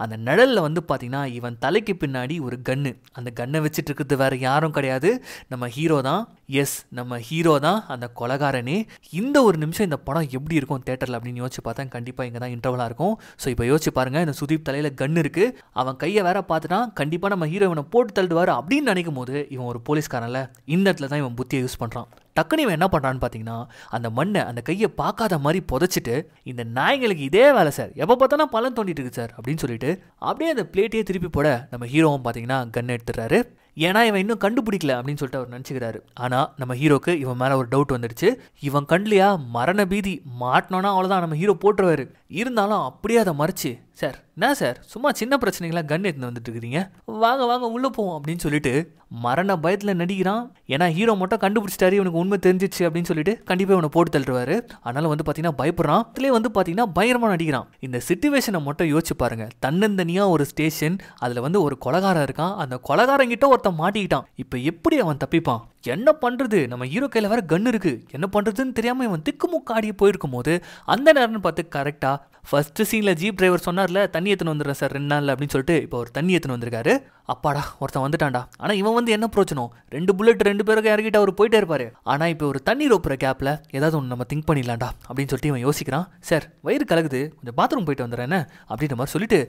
அந்த நிழல்ல வந்து பாத்தீங்கன்னா இவன் தலைக்கு பின்னாடி ஒரு கன்னு, அந்த கன்னை வச்சுட்டு இருக்கிறது வேற யாரும் கிடையாது, நம்ம ஹீரோ தான். எஸ், நம்ம ஹீரோ தான் அந்த கொலைகாரனே. இந்த ஒரு நிமிஷம் இந்த படம் எப்படி இருக்கும் தியேட்டர்ல அப்படின்னு யோசிச்சு பார்த்தா கண்டிப்பா இங்க தான் இன்டர்வலா இருக்கும். ஸோ இப்போ யோசிச்சு பாருங்க, இந்த சுதீப் தலையில கன் இருக்கு, அவன் கையை வேற பார்த்துட்டான், கண்டிப்பா நம்ம ஹீரோ இவனை போட்டு தள்ளுவாரு அப்படின்னு நினைக்கும் போது இவன் ஒரு போலீஸ்காரன்ல, இந்த இடத்துல தான் இவன் புத்தியை யூஸ் பண்றான். டக்குனு இவன் என்ன பண்றான்னு பாத்தீங்கன்னா, அந்த மண்ணை அந்த கையை பார்க்காத மாதிரி புதைச்சிட்டு, இந்த நாய்களுக்கு இதே வேலை சார், எப்போ பார்த்தாலும் பழம் தோண்டிட்டு இருக்கு சார் அப்படின்னு சொல்லிட்டு அப்படியே அந்த பிளேட்டையே திருப்பி போட நம்ம ஹீரோவும் பாத்தீங்கன்னா கன் எடுத்துறாரு. ஏன்னா இவன் இன்னும் கண்டுபிடிக்கல அப்படின்னு சொல்லிட்டு அவர் நினச்சிக்கிறாரு. ஆனால் நம்ம ஹீரோக்கு இவன் மேலே ஒரு டவுட் வந்துடுச்சு. இவன் கண்லையா மரண பீதி, மாட்டினோன்னா அவ்வளோதான் நம்ம ஹீரோ போட்டுருவாரு. இருந்தாலும் அப்படியே அதை மறைச்சு, சார் என்ன சார் சும்மா சின்ன பிரச்சனைகளாக கன் எடுத்து வந்துட்டு இருக்கிறீங்க, வாங்க வாங்க உள்ளே போவோம் அப்படின்னு சொல்லிட்டு மரண பயத்தில் நடிக்கிறான். ஏன்னா ஹீரோ மட்டும் கண்டுபிடிச்சிட்டாரு, இவனுக்கு உண்மை தெரிஞ்சிச்சு அப்படின்னு சொல்லிட்டு கண்டிப்பாக இவனை போட்டு தள்ளுவாரு. அதனால வந்து பார்த்தீங்கன்னா பயப்படுறான். அதுலேயே வந்து பார்த்தீங்கன்னா பயங்கரமாக நடிக்கிறான். இந்த சிச்சுவேஷனை மட்டும் யோசிச்சு பாருங்க. தன்னந்தனியாக ஒரு ஸ்டேஷன், அதில் வந்து ஒரு கொலைகாரன் இருக்கான், அந்த கொலைகாரங்கிட்ட ஒருத்தன் மாட்டிக்கிட்டான். இப்போ எப்படி அவன் தப்பிப்பான்? என்ன பண்றது? நம்ம ஹீரோ கையில வேற கன் இருக்கு, என்ன பண்றதுன்னு தெரியாம இவன் திக்குமுக்காடி போயிருக்கும் போது அந்த நேரம்னு பார்த்து கரெக்டா ஃபர்ஸ்ட் சீன்ல ஜீப் டிரைவர் சொன்னார்ல தண்ணி ஏத்துன்னு வந்துடுறேன் சார் 2 நாள் அப்படின்னு சொல்லிட்டு இப்போ ஒரு தண்ணி ஏத்துன்னு வந்திருக்காரு. அப்பாடா ஒருத்தன் வந்துட்டான்டா. ஆனா இவன் வந்து என்ன பிரச்சனை, 2 புல்லட் 2 பேருக்கு இறக்கிட்டு அவர் போயிட்டே இருப்பாரு. ஆனா இப்போ ஒரு தண்ணி ரோப்புற கேப்ல ஏதாவது ஒன்று நம்ம திங்க் பண்ணிடலாம்டா அப்படின்னு சொல்லிட்டு இவன் யோசிக்கிறான். சார் வயிறு கலகுது, கொஞ்சம் பாத்ரூம் போயிட்டு வந்துடுறேன் அப்படின்ற மாதிரி சொல்லிட்டு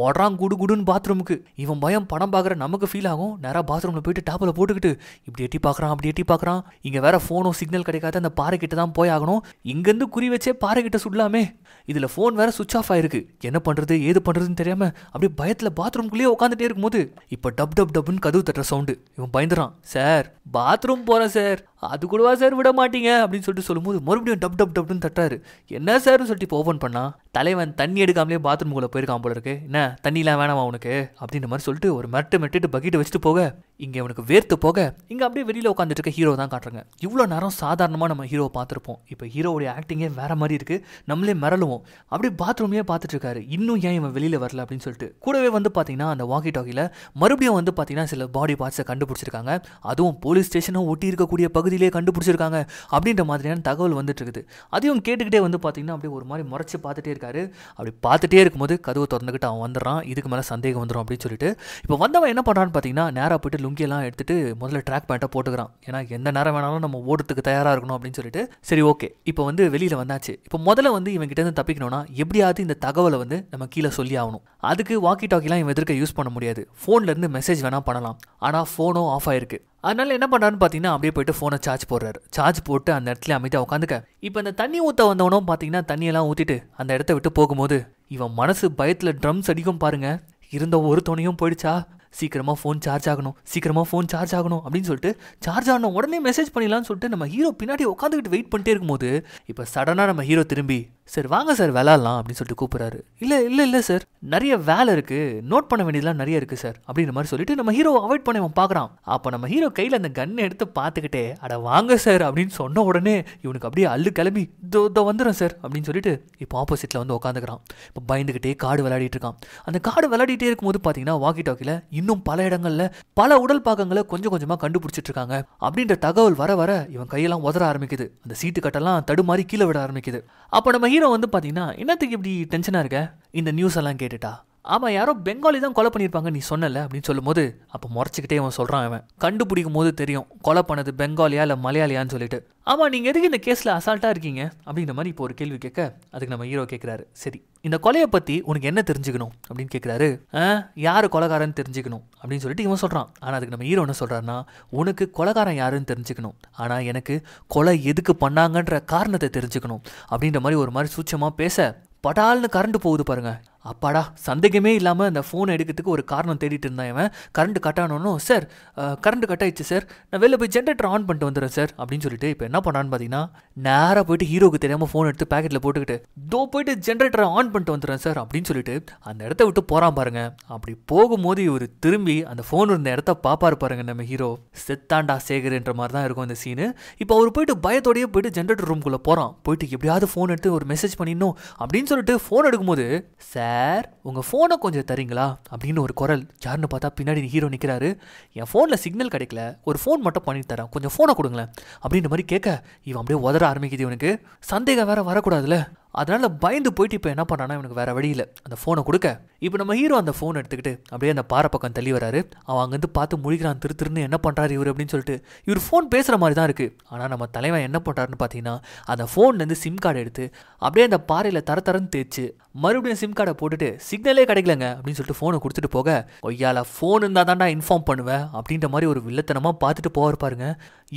ஓடுறான் குடுன்னு பாத்ரூமுக்கு. இவன் பயம் படம் பார்க்குற நமக்கு ஃபீல் ஆகும். நேராக பாத்ரூம்ல போயிட்டு டாப்பில் போட்டுக்கிட்டு இப்படி எட்டி பார்க்குறான், அப்படி எட்டி பார்க்குறான். இங்க வேற ஃபோனும் சிக்னல் கிடைக்காது, அந்த பாறை கிட்ட தான் போய் ஆகணும். இங்கேருந்து குறி வச்சே பாறை கிட்ட சுடலாமே, இதுல ஃபோன் வேற சுவிச் ஆஃப் ஆயிருக்கு. என்ன பண்றது ஏது பண்றதுன்னு தெரியாம அப்படியே பயத்துல பாத்ரூம்குள்ளேயே உட்காந்துட்டே இருக்கும்போது இப்ப டப் டப் டப்னு கதவு தட்டுற சவுண்டு. இவன் பயந்துறான். சார் பாத்ரூம் போறேன் சார் அது கூடவா சார் விட மாட்டீங்க அப்படின்னு சொல்லிட்டு சொல்லும்போது மறுபடியும் டப் டப் டப்னு தட்டுறாரு. என்ன சார்னு சொல்லிட்டு இப்போ ஓப்பன் பண்ணா தலைவன் தண்ணி எடுக்காமலே பாத்ரூம்குள்ளே போயிருக்கான் போல இருக்கு. என்ன தண்ணிலாம் வேணாமா உனக்கு அப்படின்ற மாதிரி சொல்லிட்டு ஒரு மெட்டு பக்கெட்டு வச்சுட்டு போக இங்கே அவனுக்கு வேர்த்து போக இங்கே அப்படியே வெளியில் உட்காந்துட்டு இருக்க ஹீரோ தான் காட்டுறாங்க. இவ்வளோ நேரம் சாதாரணமாக நம்ம ஹீரோவை பார்த்துருப்போம். இப்போ ஹீரோவுடைய ஆக்டிங்கே வேற மாதிரி இருக்கு. நம்மளே மிரளுவோம். அப்படியே பாத்ரூம்லேயே பார்த்துட்டு இருக்காரு. இன்னும் ஏன் இவன் வெளியில் வரல அப்படின்னு சொல்லிட்டு கூடவே வந்து பார்த்தீங்கன்னா அந்த வாக்கி டாக்கியில் மறுபடியும் வந்து பார்த்தீங்கன்னா சில பாடி பார்ட்ஸை கண்டுபிடிச்சிருக்காங்க. அதுவும் போலீஸ் ஸ்டேஷனும் ஒட்டி இருக்கக்கூடிய பகுதியிலே கண்டுபிடிச்சிருக்காங்க அப்படின்ற மாதிரியான தகவல் வந்துட்டு இருக்குது. அதையும் கேட்டுக்கிட்டே வந்து பார்த்தீங்கன்னா அப்படியே ஒரு மாதிரி முறைச்சு பார்த்துட்டே இருக்காரு. அப்படி பார்த்துட்டே இருக்கும்போது கதவை திறந்துக்கிட்டு அவன் வந்துடுறான். இதுக்கு மேலே சந்தேகம் வந்துடும் அப்படின்னு சொல்லிட்டு இப்போ வந்தவன் என்ன பண்ணுறான்னு பார்த்தீங்கன்னா நேராக போயிட்டு லுங்கியெல்லாம் எடுத்துட்டு முதல்ல ட்ராக் பேண்ட்டை போட்டுக்கிறான். ஏன்னா எந்த நேரம் வேணாலும் நம்ம ஓடுறதுக்கு தயாராக இருக்கணும் அப்படின்னு சொல்லிட்டு சரி ஓகே இப்போ வந்து வெளியில் வந்தாச்சு. இப்போ முதல்ல வந்து இவன் கிட்ட இருந்து தப்பிக்கணும்னா எப்படியாவது இந்த தகவலை வந்து நம்ம கீழே சொல்லி ஆகணும். அதுக்கு வாக்கி டாக்கிலாம் இவன் எதிர்க்க யூஸ் பண்ண முடியாது. ஃபோன்லேருந்து மெசேஜ் வேணால் பண்ணலாம். ஆனால் ஃபோனும் ஆஃப் ஆயிருக்கு. அதனால என்ன பண்ணுறான்னு பார்த்தீங்கன்னா அப்படியே போயிட்டு ஃபோனை சார்ஜ் போடுறாரு. சார்ஜ் போட்டு அந்த இடத்துல அமைதியாக உட்காந்துக்க இப்போ இந்த தண்ணி ஊற்ற வந்தவனும் பார்த்தீங்கன்னா தண்ணியெல்லாம் ஊற்றிட்டு அந்த இடத்த விட்டு போகும்போது இவன் மனசு பயத்தில் ட்ரம்ஸ் அடிக்கும் பாருங்க. இருந்த ஒரு துணையும் போயிடுச்சா, சீக்கிரமாக ஃபோன் சார்ஜ் ஆகணும் அப்படின்னு சொல்லிட்டு சார்ஜ் ஆகணும் உடனே மெசேஜ் பண்ணிடலான்னு சொல்லிட்டு நம்ம ஹீரோ பின்னாடி உட்காந்துக்கிட்டு வெயிட் பண்ணிட்டே இருக்கும்போது இப்போ சடனாக நம்ம ஹீரோ திரும்பி சார் வாங்க சார் விளாட்லாம் அப்படின்னு சொல்லிட்டு கூப்பிட்றாரு. இல்லை சார் நிறைய வேலை இருக்குது, நோட் பண்ண வேண்டியதெல்லாம் நிறைய இருக்குது சார் அப்படின்ற மாதிரி சொல்லிட்டு நம்ம ஹீரோ அவாய்ட் பண்ண அவன் பார்க்குறான். அப்போ நம்ம ஹீரோ கையில் அந்த கன்னை எடுத்து பார்த்துக்கிட்டே அட வாங்க சார் அப்படின்னு சொன்ன உடனே இவனுக்கு அப்படியே அள்ளு கிளம்பி இதோ வந்துடும் சார் அப்படின்னு சொல்லிட்டு இப்போ ஆப்போசிட்டில் வந்து உட்காந்துக்கிறான். இப்போ பயந்துக்கிட்டே காடு விளையாடிட்டு இருக்கான். அந்த காடு விளையாடிட்டே இருக்கும்போது பார்த்தீங்கன்னா வாக்கி டாக்கியில் இன்னும் பல இடங்களில் பல உடல் பாகங்களை கொஞ்சம் கொஞ்சமாக கண்டுபிடிச்சிட்டு இருக்காங்க அப்படின்ற தகவல் வர வர இவன் கையெல்லாம் உதற ஆரம்பிக்குது. அந்த சீட்டு கட்டெல்லாம் தடுமாறி கீழே விட ஆரம்பிக்குது. அப்போ நம்ம ஹீரோ வந்து பார்த்தீங்கன்னா என்னத்துக்கு இப்படி டென்ஷனாக இருக்க இந்த நியூஸ் எல்லாம் கேட்டுட்டா, ஆமாம் யாரோ பெங்காலி தான் கொலை பண்ணியிருப்பாங்க நீ சொன்னல அப்படின்னு சொல்லும்போது அப்போ முறைச்சிக்கிட்டே அவன் சொல்கிறான். அவன் கண்டுபிடிக்கும் போது தெரியும் கொலை பண்ணது பெங்காலியா இல்லை மலையாளியான்னு சொல்லிட்டு. ஆமாம் நீங்கள் எதுக்கு இந்த கேஸில் அசால்ட்டாக இருக்கீங்க அப்படின்ற மாதிரி இப்போ ஒரு கேள்வி கேட்க அதுக்கு நம்ம ஹீரோ கேட்குறாரு. சரி இந்த கொலையை பற்றி உனக்கு என்ன தெரிஞ்சுக்கணும் அப்படின்னு கேட்குறாரு. யார் கொலைகாரன்னு தெரிஞ்சுக்கணும் அப்படின்னு சொல்லிட்டு இவன் சொல்கிறான். ஆனால் அதுக்கு நம்ம ஹீரோ என்ன சொல்கிறாருன்னா உனக்கு கொலைகாரன் யாருன்னு தெரிஞ்சுக்கணும், ஆனால் எனக்கு கொலை எதுக்கு பண்ணாங்கன்ற காரணத்தை தெரிஞ்சுக்கணும் அப்படின்ற மாதிரி ஒரு மாதிரி சூட்சமாக பேச படால்னு கரண்ட் போகுது பாருங்க. அப்பாடா சந்தேகமே இல்லாமல் அந்த ஃபோனை எடுக்கிறதுக்கு ஒரு காரணம் தேடிட்டு இருந்தான் இவன். கரண்ட் கட் ஆனோன்னும் சார் கரண்ட் கட் ஆயிடுச்சு சார், நான் வெளில போய் ஜென்ரேட்டர் ஆன் பண்ணிட்டு வந்துடுறேன் சார் அப்படின்னு சொல்லிட்டு இப்போ என்ன பண்ணான்னு பார்த்தீங்கன்னா நேராக போயிட்டு ஹீரோக்கு தெரியாமல் ஃபோன் எடுத்து பேக்கெட்டில் போட்டுக்கிட்டு போயிட்டு ஜென்ரேட்டரை ஆன் பண்ணிட்டு வந்துடுறேன் சார் அப்படின்னு சொல்லிட்டு அந்த இடத்த விட்டு போகிறான் பாருங்க. அப்படி போகும்போது இவர் திரும்பி அந்த ஃபோன் இருந்த இடத்த பாப்பாரு பாருங்க நம்ம ஹீரோ. செத்தாண்டா சேகர்ன்ற மாதிரி தான் இருக்கும் இந்த சீனு. இப்போ அவர் போயிட்டு பயத்தோடய போயிட்டு ஜென்ரேட்டர் ரூம்குள்ளே போகிறான். போயிட்டு எப்படியாவது ஃபோன் எடுத்து ஒரு மெசேஜ் பண்ணிடணும் அப்படின்னு சொல்லிட்டு ஃபோன் எடுக்கும்போது சார் உங்கள் ஃபோனை கொஞ்சம் தரீங்களா அப்படின்னு ஒரு குரல். யாருன்னு பார்த்தா பின்னாடி ஹீரோ நிற்கிறாரு. என் ஃபோனில் சிக்னல் கிடைக்கல, ஒரு ஃபோன் மட்டும் பண்ணி தரேன், கொஞ்சம் ஃபோனை கொடுங்களேன் அப்படின்ற மாதிரி கேட்க இவன் அப்படியே உதற ஆரம்பிக்குது. இவனுக்கு சந்தேகம் வேற வரக்கூடாதுல்ல, அதனால பயந்து போயிட்டு இப்போ என்ன பண்ணானா இவனுக்கு வேற வழியில் அந்த ஃபோனை கொடுக்க இப்போ நம்ம ஹீரோ அந்த ஃபோன் எடுத்துக்கிட்டு அப்படியே அந்த பாறை பக்கம் தள்ளி வராரு. அவன் அங்கேருந்து பார்த்து முழிக்கிறான். திருன்னு என்ன பண்ணுறாரு இவர் அப்படின்னு சொல்லிட்டு. இவர் ஃபோன் பேசுகிற மாதிரி தான் இருக்குது. ஆனால் நம்ம தலைவன் என்ன பண்ணுறாருன்னு பார்த்தீங்கன்னா அந்த ஃபோன்லேருந்து சிம் கார்டு எடுத்து அப்படியே அந்த பாறையில் தரன்னு தேய்ச்சி மறுபடியும் சிம் கார்டை போட்டுட்டு சிக்னலே கிடைக்கலங்க அப்படின்னு சொல்லிட்டு ஃபோனை கொடுத்துட்டு போக ஒய்யால ஃபோன் இருந்தால் தான்டா இன்ஃபார்ம் பண்ணுவேன் அப்படின்ற மாதிரி ஒரு வில்லத்தனமாக பார்த்துட்டு போவார் பாருங்க.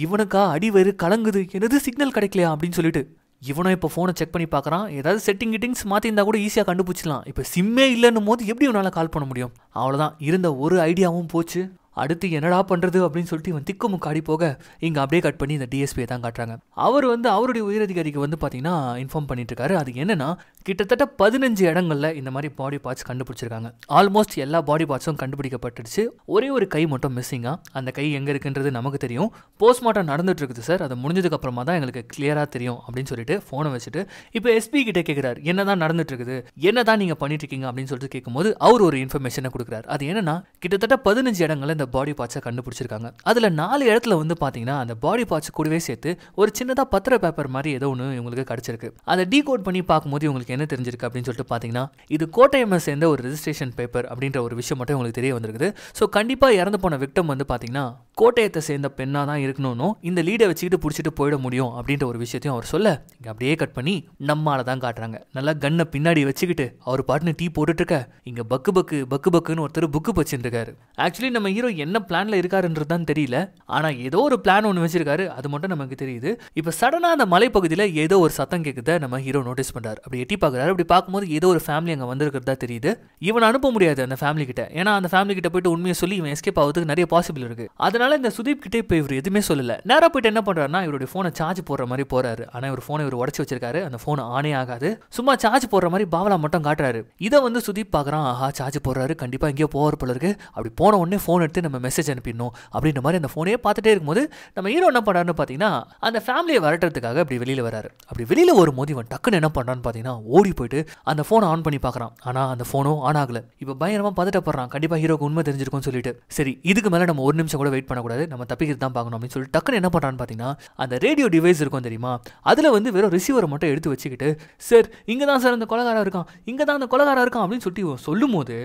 இவனுக்கா அடிவயிறு கலங்குது, என்னது சிக்னல் கிடைக்கலையா அப்படின்னு சொல்லிட்டு. இவனும் இப்போ ஃபோனை செக் பண்ணி பார்க்குறான். ஏதாவது கிட்டிங்ஸ் மாற்றிருந்தா கூட ஈஸியாக கண்டுபிடிச்சிடலாம். இப்போ சிம்மே இல்லைன்னும் போது எப்படி இவனால் கால் பண்ண முடியும்? அவ்வளோதான், இருந்த ஒரு ஐடியாவும் போச்சு. அடுத்து என்னடா பண்ணுறது அப்படின்னு சொல்லிட்டு இவன் திக்குமுக்காடி போக இங்கே அப்படியே கட் பண்ணி இந்த டிஎஸ்பியை தான் காட்டுறாங்க. அவர் வந்து அவருடைய உயரதிகாரிக்கு வந்து பார்த்தீங்கன்னா இன்ஃபார்ம் பண்ணிட்டு இருக்காரு. அது என்னன்னா கிட்டத்தட்ட 15 இடங்களில் இந்த மாதிரி பாடி பார்ட்ஸ் கண்டுபிடிச்சிருக்காங்க. ஆல்மோஸ்ட் எல்லா பாடி பார்ட்ஸும் கண்டுபிடிக்கப்பட்டுடுச்சு. ஒரே ஒரு கை மட்டும் மிஸ்ஸிங்காக. அந்த கை எங்கே இருக்குன்றது நமக்கு தெரியும். போஸ்ட்மார்ட்டம் நடந்துட்டு இருக்குது சார், அது முடிஞ்சதுக்கு அப்புறமா தான் எங்களுக்கு கிளியராக தெரியும் அப்படின்னு சொல்லிட்டு ஃபோனை வச்சுட்டு இப்போ எஸ்பி கிட்டே கேட்குறாரு என்னதான் நடந்துட்டு இருக்குது, என்னதான் நீங்கள் பண்ணிட்டு இருக்கீங்க அப்படின்னு சொல்லிட்டு கேட்கும்போது அவர் ஒரு இன்ஃபர்மேஷனை கொடுக்குறாரு. அது என்னன்னா கிட்டத்தட்ட 15 இடங்களில் இந்த பாடி பார்ட்ஸை கண்டுபிடிச்சிருக்காங்க. அதில் 4 இடத்துல வந்து பார்த்தீங்கன்னா அந்த பாடி பார்ட்ஸ் கூடவே சேர்த்து ஒரு சின்னதாக பத்திர பேப்பர் மாதிரி ஏதோ ஒன்று இவங்களுக்கு கிடைச்சிருக்கு. அதை டீகோட் பண்ணி பார்க்கும்போது இவங்களுக்கு என்ன தெரிஞ்சிருக்கு அப்படின்னு சொல்லிட்டு பார்த்தீங்கன்னா இது கோட்டையம்மை சேர்ந்த ஒரு ரெஜிஸ்ட்ரேஷன் பேப்பர் அப்படின்ற ஒரு விஷயம் மட்டும் உங்களுக்கு தெரிய வந்திருக்குது. ஸோ கண்டிப்பாக இறந்து போன விக்டம் வந்து பார்த்தீங்கன்னா கோட்டையத்தை சேர்ந்த பெண்ணாக தான் இருக்கணும்னு இந்த லீடை வச்சுக்கிட்டு பிடிச்சிட்டு போயிட முடியும் அப்படின்ற ஒரு விஷயத்தையும் அவர் சொல்ல இங்கே அப்படியே கட் பண்ணி நம்மால தான் காட்டுறாங்க. நல்லா கன்னை பின்னாடி வச்சுக்கிட்டு அவர் பாட்டுன்னு டீ போட்டுட்டு இருக்க இங்கே பக்கு பக்குன்னு ஒருத்தர் புக்கு வச்சுட்டு இருக்காரு. ஆக்சுவலி நம்ம ஹீரோ என்ன பிளான்ல இருக்காருன்றது தான் தெரியல. ஆனா ஏதோ ஒரு பிளான் ஒன்று வச்சிருக்காரு, அது மட்டும் நமக்கு தெரியுது. இப்போ சடனா அந்த மலைப்பகுதியில் ஏதோ ஒரு சத்தம் கேட்குத நம்ம ஹீரோ நோட்டீஸ் பண்றாரு. அப்படி எட்டி பார்க்குறாரு. அப்படி பார்க்கும்போது ஏதோ ஒரு ஃபேமிலி அங்கே வந்திருக்கிறதா தெரியுது. இவன் அனுப்ப முடியாது அந்த ஃபேமிலி கிட்ட, ஏன்னா அந்த ஃபேமிலி கிட்ட போயிட்டு உண்மையை சொல்லி இவன் எஸ்கேப் ஆகிறதுக்கு நிறைய பாசிபிள் இருக்கு. அதனால இந்த சுதீப் கிட்டே இப்போ இவர் எதுவுமே சொல்லல. நேராக போயிட்டு என்ன பண்றாருன்னா இவருடைய போனை சார்ஜ் போடுற மாதிரி போறாரு. ஆனா இவர் போனை இவர் உடச்சு வச்சிருக்காரு. அந்த போன் ஆனே ஆகாது. சும்மா சார்ஜ் போடுற மாதிரி பாவலா மட்டும் காட்டுறாரு. இதை வந்து சுதீப் பார்க்குறான். ஆஹா, சார்ஜ் போடுறாரு, கண்டிப்பா எங்கேயோ போவார் போல இருக்கு. அப்படி போன உடனே போன் எடுத்து நம்ம மெசேஜ் அனுப்பிடணும் அப்படின்ற மாதிரி அந்த போனையே பார்த்துட்டே இருக்கும்போது நம்ம ஹீரோ என்ன பண்றாருன்னு பார்த்தீங்கன்னா அந்த ஃபேமிலியை வரட்டுறதுக்காக அப்படி வெளியில வராரு. அப்படி வெளியில வரும்போது இவன் டக்குன்னு என்ன பண்றான்னு பார்த்தீங்கன்னா ஓடி போயிட்டு அந்த போனை ஆன் பண்ணி பார்க்கறான். ஆனா அந்த போனும் ஆன் ஆகல. இப்போ பயங்கரமா பதட்டப்படுறான். கண்டிப்பா ஹீரோக்கு உண்மை தெரிஞ்சிருக்கும்னு சொல்லிட்டு சரி இதுக்கு மேல நம்ம ஒரு நிமிஷம் கூட வெயிட் பண்ணக்கூடாது, நம்ம தப்பிக்கிறது தான் பார்க்கணும் அப்படின்னு சொல்லி டக்குன்னு என்ன பண்றான்னு பார்த்தீங்கன்னா அந்த ரேடியோ டிவைஸ் இருக்கும் தெரியுமா, அதுல வந்து வெறும் ரிசீவரை மட்டும் எடுத்து வச்சுக்கிட்டு சார் இங்க தான் சார் அந்த கொலகாரா இருக்கான், இங்க தான் அந்த கொலகாரா இருக்கான் அப்படின்னு சொல்லிட்டு சொல்லும் போது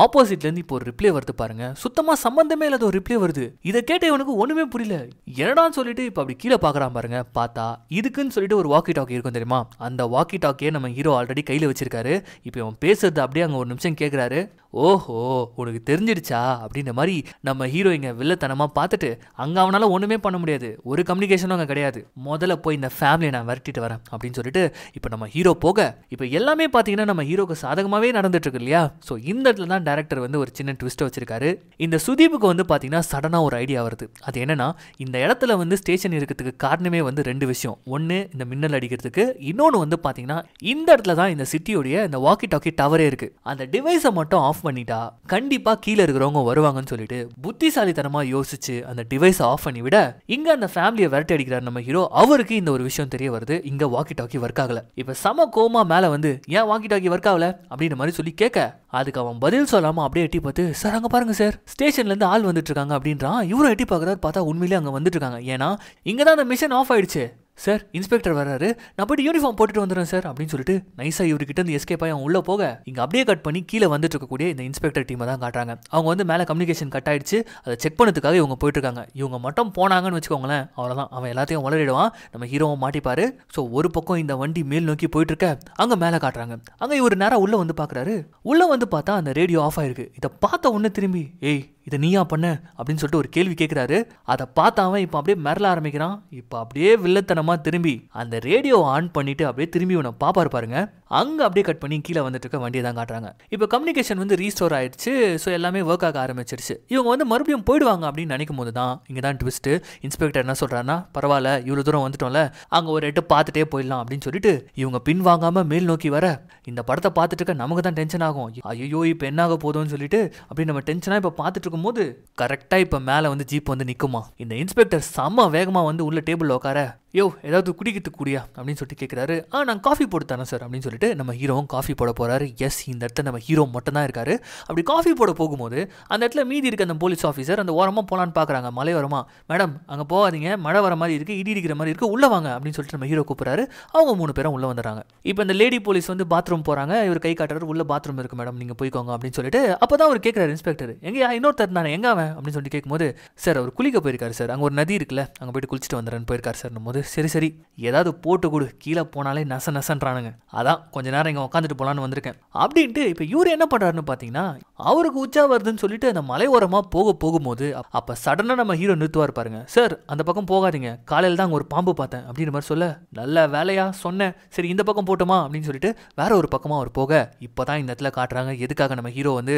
ஆப்போசிட்ல இருந்து இப்போ ஒரு ரிப்ளை வருது பாருங்க. சுத்தமா சம்பந்தமே இல்லாத ஒரு ரிப்ளை வருது. இதை கேட்ட இவனுக்கு ஒண்ணுமே புரியல. என்னடான்னு சொல்லிட்டு இப்ப அப்படி கீழே பாக்குறான் பாருங்க. பார்த்தா இதுக்குன்னு சொல்லிட்டு ஒரு வாக்கி டாக்கி இருக்கும் தெரியுமா, அந்த வாக்கி டாக்கியை நம்ம ஹீரோ ஆல்ரெடி கையில வச்சிருக்காரு. இப்போ இவன் பேசுறது அப்படியே அங்க ஒரு நிமிஷம் கேட்கிறாரு. ஓஹோ உனக்கு தெரிஞ்சிடுச்சா அப்படின்ற மாதிரி நம்ம ஹீரோ இங்க வில்லத்தனமா பார்த்துட்டு அங்க அவனால ஒண்ணுமே பண்ண முடியாது, ஒரு கம்யூனிகேஷனும் அங்க கிடையாது. முதல்ல போய் இந்த ஃபேமிலியை நான் விரட்டிட்டு வரேன் அப்படின்னு சொல்லிட்டு இப்போ நம்ம ஹீரோ போக இப்போ எல்லாமே பார்த்தீங்கன்னா நம்ம ஹீரோக்கு சாதகமாகவே நடந்துட்டு இருக்கு இல்லையா. ஸோ இந்த இடத்துல தான் டேரக்டர் வந்து ஒரு சின்ன ட்விஸ்ட்டை வச்சிருக்காரு. இந்த சுதீப்புக்கு வந்து பார்த்தீங்கன்னா சடனாக ஒரு ஐடியா வருது. அது என்னன்னா இந்த இடத்துல வந்து ஸ்டேஷன் இருக்கிறதுக்கு காரணமே வந்து ரெண்டு விஷயம். ஒன்று இந்த மின்னல் அடிக்கிறதுக்கு, இன்னொன்று வந்து பார்த்தீங்கன்னா இந்த இடத்துல தான் இந்த சிட்டியோடைய இந்த வாக்கி டாக்கி டவரே இருக்கு. அந்த டிவைஸை மட்டும் ஆஃப் பண்ணிட்டா கண்டிப்பா கீழே இருக்கிறவங்க வருவாங்கன்னு சொல்லிட்டு புத்திசாலித்தனமா யோசிச்சு அந்த டிவைஸை ஆஃப் பண்ணி விட இங்க அந்த ஃபேமிலியை விரட்டி அடிக்கிறார் நம்ம ஹீரோ. அவருக்கு இந்த ஒரு விஷயம் தெரிய வருது, இங்க வாக்கி டாக்கி ஒர்க் ஆகல. இப்ப சம கோமா மேல வந்து ஏன் வாக்கி டாக்கி ஒர்க் ஆகல அப்படின்ற மாதிரி சொல்லி கேட்க அதுக்கு அவன் பதில் சொல்லாம அப்படியே எட்டி பார்த்து சார் அங்க பாருங்க சார் ஸ்டேஷன்ல இருந்து ஆள் வந்துட்டு இருக்காங்க அப்படின்றான். இவரும் எட்டி பார்க்கறாரு. பார்த்தா உண்மையிலேயே அங்க வந்துட்டு இருக்காங்க. ஏன்னா இங்கதான் அந்த மிஷன் ஆஃப் ஆயிடுச்சு. சார் இன்ஸ்பெக்டர் வராரு, நான் போய்ட்டு யூனிஃபார்ம் போட்டுட்டு வந்துடுறேன் சார் அப்படின்னு சொல்லிட்டு நைஸா இவர்கிட்ட இருந்து எஸ்கேப் ஆகி அவன் உள்ள போக இங்க அப்படியே கட் பண்ணி கீழே வந்துட்டு இருக்கக்கூடிய இந்த இன்ஸ்பெக்டர் டீமை தான் காட்டுறாங்க. அவங்க வந்து மேலே கம்யூனிகேஷன் கட் ஆயிடுச்சு, அதை செக் பண்ணதுக்காக இவங்க போயிட்டு இருக்காங்க. இவங்க மட்டும் போனாங்கன்னு வச்சுக்கோங்களேன், அவ்வளோதான், அவன் எல்லாத்தையும் வளரிடுவான், நம்ம ஹீரோவை மாட்டிப்பாரு. ஸோ ஒரு பக்கம் இந்த வண்டி மேல் நோக்கி போயிட்டு இருக்க அங்கே மேலே காட்டுறாங்க. அங்கே இவர் நேரம் உள்ள வந்து பார்க்குறாரு. உள்ள வந்து பார்த்தா அந்த ரேடியோ ஆஃப் ஆயிருக்கு. இதை பார்த்த உடனே திரும்பி ஏய் இதை நீயா பண்ண அப்படின்னு சொல்லிட்டு ஒரு கேள்வி கேட்குறாரு. அதை பார்த்தாவன் இப்போ அப்படியே மிரள ஆரம்பிக்கிறான். இப்போ அப்படியே வில்லத்தனமா திரும்பி அந்த ரேடியோ ஆன் பண்ணிட்டு அப்படியே திரும்பி உன்னை பாப்பாரு பாருங்க. அங்கே அப்படியே கட் பண்ணி கீழே வந்துட்டு இருக்க வண்டியை தான் காட்டுறாங்க. இப்போ கம்யூனிகேஷன் வந்து ரீஸ்டோர் ஆயிடுச்சு. ஸோ எல்லாமே ஒர்க் ஆக ஆரம்பிச்சிருச்சு. இவங்க வந்து மறுபடியும் போயிடுவாங்க அப்படின்னு நினைக்கும் போது தான் இங்கே தான் ட்விஸ்ட். இன்ஸ்பெக்டர் என்ன சொல்றாருன்னா பரவாயில்ல இவ்வளோ தூரம் வந்துட்டோம்ல, அங்கே ஒரு எட்டு பார்த்துட்டே போயிடலாம் அப்படின்னு சொல்லிட்டு இவங்க பின் வாங்காம மேல் நோக்கி வர இந்த படத்தை பார்த்துட்டு இருக்க நமக்கு தான் டென்ஷன் ஆகும். ஐயோ இப்போ என்ன ஆக போதும்னு சொல்லிட்டு அப்படி நம்ம டென்ஷனாக இப்போ பார்த்துட்டு இருக்கும்போது கரெக்டாக இப்போ மேலே வந்து ஜீப் வந்து நிற்குமா. இந்த இன்ஸ்பெக்டர் செம்ம வேகமாக வந்து உள்ள டேபிள் உட்கார யோ ஏதாவது குடிக்கிறதுக்கு கூடியா அப்படின்னு சொல்லிட்டு கேட்குறாரு. நான் காஃபி போட்டு தரேன் சார் அப்படின்னு சொல்லிட்டு நம்ம ஹீரோவும் காஃபி போட போறாரு. எஸ் இந்த இடத்துல நம்ம ஹீரோ மட்டும் தான் இருக்காரு. அப்படி காஃபி போட போகும்போது அந்த இடத்துல மீதி இருக்க அந்த போலீஸ் ஆஃபீஸர் அந்த ஓரமாக போகலான்னு பார்க்குறாங்க. மலை வரமா மேடம் அங்கே போகாதீங்க, மழை வர மாதிரி இருக்குது, இடி இடிக்கிற மாதிரி இருக்குது, உள்ள வாங்க அப்படின்னு சொல்லிட்டு நம்ம ஹீரோ கூப்பிட்றாரு. அவங்க 3 பேரும் உள்ள வந்துடுறாங்க. இப்போ இந்த லேடி போலீஸ் வந்து பாத்ரூம் போகிறாங்க. இவர் கை காட்டுறாரு, உள்ள பாத்ரூம் இருக்குது மேடம் நீங்கள் போய்க்கோங்க அப்படின்னு சொல்லிட்டு. அப்போ தான் அவர் கேட்குறாரு இன்ஸ்பெக்டர் எங்கேயா இன்னொருத்தர் தானே எங்கே அவன் அப்படின்னு சொல்லிட்டு கேட்கும்போது சார் அவர் குளிக்க போயிருக்காரு சார், அங்கே ஒரு நதி இருக்குல்ல அங்கே போயிட்டு குளிச்சுட்டு வந்துடுறேன்னு போயிருக்காரு சார் போது சரி சரி ஏதாவது போட்டு கொடு, கீழே போனாலே நசன்றானுங்க, அதான் கொஞ்ச நேரம் இங்கே உட்காந்துட்டு போகலான்னு வந்திருக்கேன் அப்படின்ட்டு. இப்போ இவர் என்ன பண்ணுறாருன்னு பார்த்தீங்கன்னா அவருக்கு உச்சா வருதுன்னு சொல்லிட்டு அந்த மலை ஓரமாக போகும்போது அப்போ சடனாக நம்ம ஹீரோ நிறுத்துவார் பாருங்க. சார் அந்த பக்கம் போகாதீங்க, காலையில் தான் அங்கே ஒரு பாம்பு பார்த்தேன் அப்படின்ற மாதிரி சொல்ல நல்ல வேலையா சொன்னேன், சரி இந்த பக்கம் போட்டோமா அப்படின்னு சொல்லிட்டு வேற ஒரு பக்கமாக அவர் போக இப்போ தான் இந்த இடத்துல காட்டுறாங்க எதுக்காக நம்ம ஹீரோ வந்து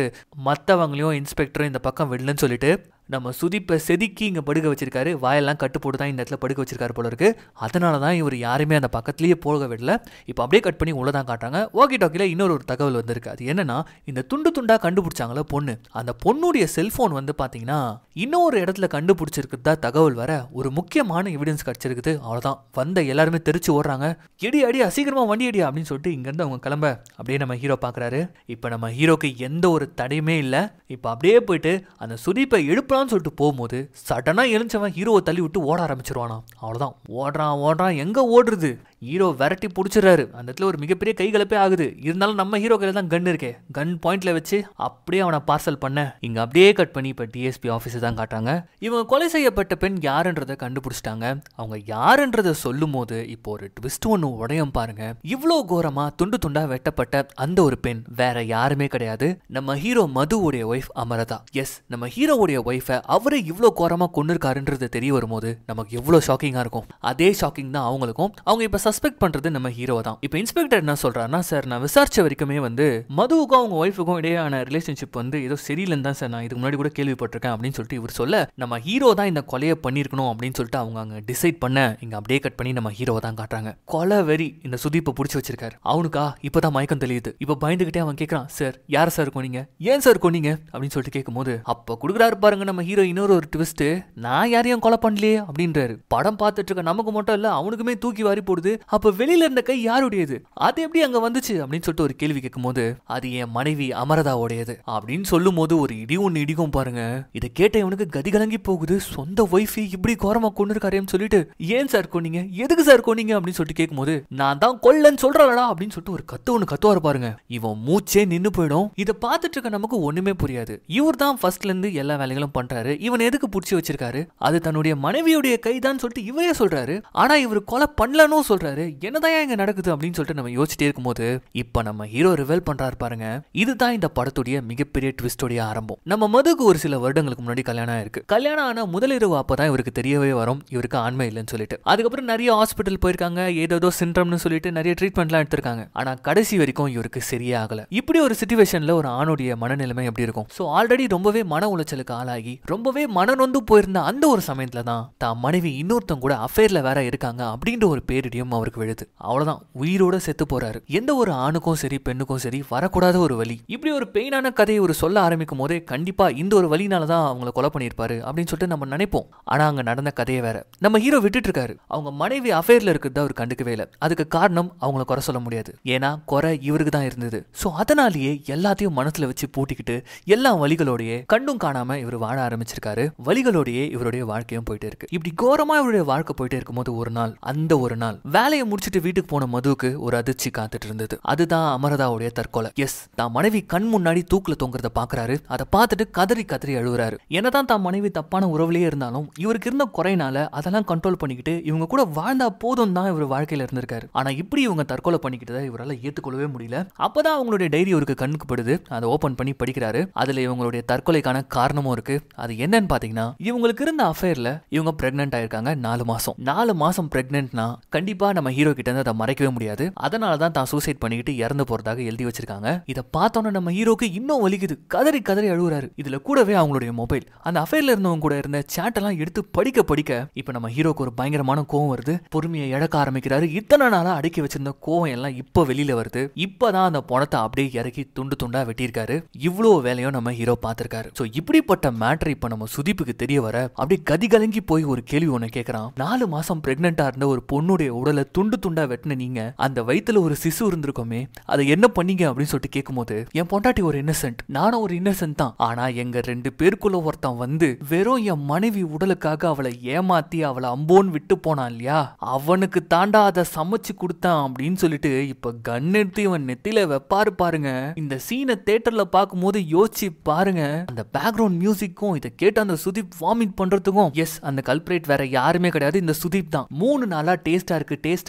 மற்றவங்களையும் இன்ஸ்பெக்டரும் இந்த பக்கம் விடலன்னு சொல்லிட்டு நம்ம சுதீப்பை செதுக்கி இங்கே படுக்க வச்சிருக்காரு. வாயெல்லாம் கட்டு போட்டு தான் இந்த இடத்துல படுக்க வச்சிருக்காரு போல இருக்கு. அதனால தான் இவர் யாருமே அந்த பக்கத்துலேயே போக விடல. இப்போ அப்படியே கட் பண்ணி உள்ள தான் காட்டுறாங்க. வாக்கி டாக்கியில் இன்னொரு தகவல் வந்திருக்கு. அது என்னன்னா இந்த துண்டு துண்டாக கண்டுபிடிச்சாங்களா பொண்ணு, அந்த பொண்ணுடைய செல்ஃபோன் வந்து பார்த்தீங்கன்னா இன்னொரு இடத்துல கண்டுபிடிச்சிருக்குதா தகவல் வர ஒரு முக்கியமான எவிடன்ஸ் கிடச்சிருக்குது. அவ்வளோதான், வந்த எல்லாருமே தெரிச்சு ஓடுறாங்க. எடி அடி சீக்கிரமா வண்டி அடி அப்படின்னு சொல்லிட்டு இங்கேருந்து அவங்க கிளம்ப அப்படியே நம்ம ஹீரோ பார்க்குறாரு. இப்போ நம்ம ஹீரோக்கு எந்த ஒரு தடையுமே இல்லை. இப்போ அப்படியே போயிட்டு அந்த சுதீப்பை எழுப்பலான்னு சொல்லிட்டு போகும்போது சடனாக எழுந்தவன் ஹீரோவை தள்ளி விட்டு ஓட ஆரம்பிச்சிருவானா. அவ்வளோதான், ஓடுறான் எங்கே ஓடுறது ஹீரோ விரட்டி பிடிச்சிடறாரு. அந்த இடத்துல ஒரு மிகப்பெரிய கைகலப்பே ஆகுது. இருந்தாலும் நம்ம ஹீரோ கையில தான் கன் இருக்கே, கன் பாயிண்ட்ல வச்சு அப்படியே அவனை பார்சல் பண்ண இங்க அப்படியே கட் பண்ணி இப்ப டிஎஸ்பி ஆபீஸ் தான் காட்டுறாங்க. இவங்க கொலை செய்யப்பட்ட பெண் யாருன்றதை கண்டுபிடிச்சிட்டாங்க. அவங்க யாருன்றதை சொல்லும் போது இப்போ ஒரு ட்விஸ்ட் ஒன்று உடையும் பாருங்க. இவ்வளோ கோரமா துண்டு துண்டா வெட்டப்பட்ட அந்த ஒரு பெண் வேற யாருமே கிடையாது, நம்ம ஹீரோ மதுவோடைய ஒய்ஃப் அமரதா. எஸ், நம்ம ஹீரோவுடைய ஒய்ஃபை அவரே இவ்வளோ கோரமா கொண்டிருக்காருன்றது தெரிய வரும்போது நமக்கு எவ்வளோ ஷாக்கிங்கா இருக்கும். அதே ஷாக்கிங் தான் அவங்களுக்கும். அவங்க இப்ப சஸ்பெக்ட் பண்றது நம்ம ஹீரோ தான். இப்ப இன்ஸ்பெக்டர் என்ன சொல்றாருன்னா, சார் நான் விசாரிச்ச வரைக்குமே மதுவுக்கும் அவங்க ஒய்ஃபுக்கும் இடையான ரிலேஷன்ஷிப் ஏதோ சரியில்லைன்னு தான் சார் நான் இதுக்கு முன்னாடி கூட கேள்விப்பட்டிருக்கேன் அப்படின்னு சொல்லிட்டு இவர் சொல்ல, நம்ம ஹீரோ தான் இந்த கொலையை பண்ணிருக்கணும் அப்படின்னு சொல்லிட்டு அவங்க அங்க டிசைட் பண்ண இங்க அப்படியே கட் பண்ணி நம்ம ஹீரோ தான் காட்டுறாங்க. கொலை வெறி இந்த சுதீப்பை பிடிச்சி வச்சிருக்காரு. அவனுக்கா இப்பதான் மயக்கம் தெரியுது. இப்ப பயந்துகிட்டே அவன் கேட்கறான், சார் யார் சார் கொன்னீங்க, ஏன் சார் கொன்னீங்க அப்படின்னு சொல்லிட்டு கேட்கும்போது அப்ப கொடுக்குறாரு பாருங்க நம்ம ஹீரோ இன்னொரு ஒரு ட்விஸ்ட், நான் யாரையும் கொலை பண்ணலையே அப்படின்றாரு. படம் பார்த்துட்டு இருக்க நமக்கு மட்டும் இல்ல அவனுக்குமே தூக்கி வாரி போடுது. அப்ப வெளியில இருந்த கை யாருடையது, அது எப்படி அங்க வந்துச்சு அப்படின்னு சொல்லிட்டு ஒரு கேள்வி கேட்கும்போது அது என் மனைவி அமரதாவுடையது அப்படின்னு சொல்லும் போது ஒரு இடி ஒன்னு இடிக்கும் பாருங்க. இதை கேட்ட இவனுக்கு கதி கலங்கி போகுது. சொந்த ஒய்ஃபை இப்படி கோரமா கொண்டு இருக்காரேன்னு சொல்லிட்டு, ஏன் சார் கொன்னீங்க, எதுக்கு சார் கொன்னீங்க அப்படின்னு சொல்லிட்டு கேட்கும்போது நான் தான் கொல்லன்னு சொல்றலடா அப்படின்னு சொல்லிட்டு ஒரு ஒன்னு கத்துவாரு பாருங்க. இவன் மூச்சே நின்னு போயிடும். இதை பார்த்துட்டு இருக்க நமக்கு ஒண்ணுமே புரியாது. இவர் தான் ஃபர்ஸ்ட்ல இருந்து எல்லா வேலைகளும் பண்றாரு. இவன் எதுக்கு புடிச்சு வச்சிருக்காரு, அது தன்னுடைய மனைவியுடைய கைதான் சொல்லிட்டு இவரே சொல்றாரு. ஆனா இவர் கொலை பண்ணலன்னு சொல்றாரு. என்னதான் இங்க நடக்குது அப்படின்னு சொல்லிட்டு நம்ம யோசிச்சிட்டே இருக்கும்போது இப்ப நம்ம ஹீரோ ரிவீல் பண்றாரு பாருங்க. இதுதான் இந்த படத்துடைய மிகப்பெரிய ட்விஸ்டோடைய ஆரம்பம். நம்ம மதுக்கு ஒரு சில வருடங்களுக்கு முன்னாடி கல்யாணம் இருக்கு. கல்யாணம் ஆன முதலிரவு அப்பதான் இவருக்கு தெரியவே வரும் இவருக்கு ஆண்மை இல்லைன்னு சொல்லிட்டு. அதுக்கப்புறம் நிறைய ஹாஸ்பிட்டல் போயிருக்காங்க, ஏதோ சிண்ட்ரம்னு சொல்லிட்டு நிறைய ட்ரீட்மெண்ட்லாம் எடுத்திருக்காங்க. ஆனா கடைசி வரைக்கும் இவருக்கு சரியே ஆகல. இப்படி ஒரு சிச்சுவேஷன்ல ஒரு ஆணுடைய மனநிலைமை எப்படி இருக்கும்? சோ ஆல்ரெடி ரொம்பவே மன உளைச்சலுக்கு ஆளாகி ரொம்பவே மனநொந்து போயிருந்த அந்த ஒரு சமயத்துல தான் மனைவி இன்னொருத்தம் கூட அஃபேர்ல வேற இருக்காங்க அப்படின்ற ஒரு பேரிடியும் அவருக்கு விழுது. அவ்வளவுதான், உயிரோட செத்து போறாரு. எந்த ஒரு ஆணுக்கும் சரி பெண்ணுக்கும் சரி வரக்கூடாத ஒரு வலி. இப்படி ஒரு பெயினான கதையை ஒரு சொல்ல ஆரம்பிக்கும் போதே கண்டிப்பா இந்த ஒரு வலினாலதான் அவங்கள கொலை பண்ணிருப்பாரு அப்படின்னு சொல்லிட்டு நம்ம நினைப்போம். ஆனா அங்க நடந்த கதையை வேற. நம்ம ஹீரோ விட்டுட்டு இருக்காரு. அவங்க மனைவி அஃபேர்ல இருக்கிறத அவர் கண்டுக்கவே இல்லை. அதுக்கு காரணம் அவங்கள குறை சொல்ல முடியாது. ஏன்னா குறை இவருக்கு தான் இருந்தது. சோ அதனாலேயே எல்லாத்தையும் மனசுல வச்சு பூட்டிக்கிட்டு எல்லா வலிகளோடயே கண்டும் காணாம இவர் வாழ ஆரம்பிச்சிருக்காரு. வலிகளோடயே இவருடைய வாழ்க்கையும் போயிட்டே இருக்கு. இப்படி கோரமா இவருடைய வாழ்க்கை போயிட்டே இருக்கும்போது ஒரு நாள் வேலையை முடிச்சிட்டு வீட்டுக்கு போன மதுவுக்கு ஒரு அதிர்ச்சி காத்துட்டு இருந்தது. அதுதான் அமரதாவுடைய தற்கொலை. எஸ், தான் மனைவி கண் முன்னாடி தூக்குல தொங்குறத பாக்குறாரு. அதை பார்த்துட்டு கதறி கதறி அழுகுறாரு. என்னதான் தான் மனைவி தப்பான உறவுலயே இருந்தாலும் இவருக்கு இருந்த குறையினால அதெல்லாம் கண்ட்ரோல் பண்ணிக்கிட்டு இவங்க கூட வாழ்ந்தா போதும் தான் இவர் வாழ்க்கையில இருந்திருக்காரு. ஆனா இப்படி இவங்க தற்கொலை பண்ணிக்கிட்டதை இவரால் ஏத்துக்கொள்ளவே முடியல. அப்பதான் அவங்களுடைய டைரி இவருக்கு கண்ணுக்கு படுது. அதை ஓபன் பண்ணி படிக்கிறாரு. அதுல இவங்களுடைய தற்கொலைக்கான காரணமும் இருக்கு. அது என்னன்னு பாத்தீங்கன்னா, இவங்களுக்கு இருந்த அஃபேர்ல இவங்க பிரெக்னன்ட் ஆயிருக்காங்க 4 மாசம் பிரெக்னன்ட்னா கண்டிப்பா நம்ம ஹீரோ கிட்ட இருந்து அதை மறைக்கவே முடியாது. அதனாலதான் தான் சூசைட் பண்ணிக்கிட்டு இறந்து போறதாக எழுதி வச்சிருக்காங்க. இதை பார்த்தோன்னா நம்ம ஹீரோக்கு இன்னும் வலிக்குது. கதறி கதறி அழுகுறாரு. இதுல கூடவே அவங்களுடைய மொபைல், அந்த அஃபேர்ல இருந்தவங்க கூட இருந்த சாட் எல்லாம் எடுத்து படிக்க இப்ப நம்ம ஹீரோக்கு ஒரு பயங்கரமான கோவம் வருது. பொறுமையை இழக்க ஆரம்பிக்கிறாரு. இத்தனை நாளா அடக்கி வச்சிருந்த கோவம் எல்லாம் இப்ப வெளியில வருது. இப்பதான் அந்த பணத்தை அப்படியே இறக்கி துண்டு துண்டா வெட்டியிருக்காரு. இவ்வளவு வேலையும் நம்ம ஹீரோ பார்த்திருக்காரு. சோ இப்படிப்பட்ட மேட்டர் இப்ப நம்ம சுதீப்புக்கு தெரிய வர அப்படி கதி கலங்கி போய் ஒரு கேள்வி ஒண்ணு கேட்கறான். 4 மாசம் பிரெக்னெண்டா இருந்த ஒரு பொண்ணுடைய உடலை துண்டு துண்டா வெட்டின நீங்க, அந்த வயித்துல ஒரு சிசு இருந்திருக்கோமே, அதை என்ன பண்ணீங்க அப்படின்னு சொல்லிட்டு கேட்கும்போது, என் பொண்டாட்டி ஒரு இன்னசென்ட், நானும் ஒரு இன்னசென்ட் தான். ஆனா எங்க 2 பேருக்குள்ள ஒருத்தன் வெறும் என் மனைவி உடலுக்காக அவளை ஏமாத்தி அவளை அம்போன்னு விட்டு போனான் இல்லையா, அவனுக்கு தாண்டா அதை சமைச்சு கொடுத்தான் அப்படின்னு சொல்லிட்டு இப்ப கன் எடுத்து இவன் நெத்தில வெப்பாரு பாருங்க. இந்த சீனை தியேட்டர்ல பார்க்கும்போது யோசிச்சு பாருங்க. அந்த பேக்ரவுண்ட் மியூசிக்கும் இதை கேட்டு அந்த சுதீப் வாமிட் பண்றதுக்கும், எஸ் அந்த கல்பிரேட் வேற யாருமே கிடையாது, இந்த சுதீப் தான். 3 நாளா டேஸ்டா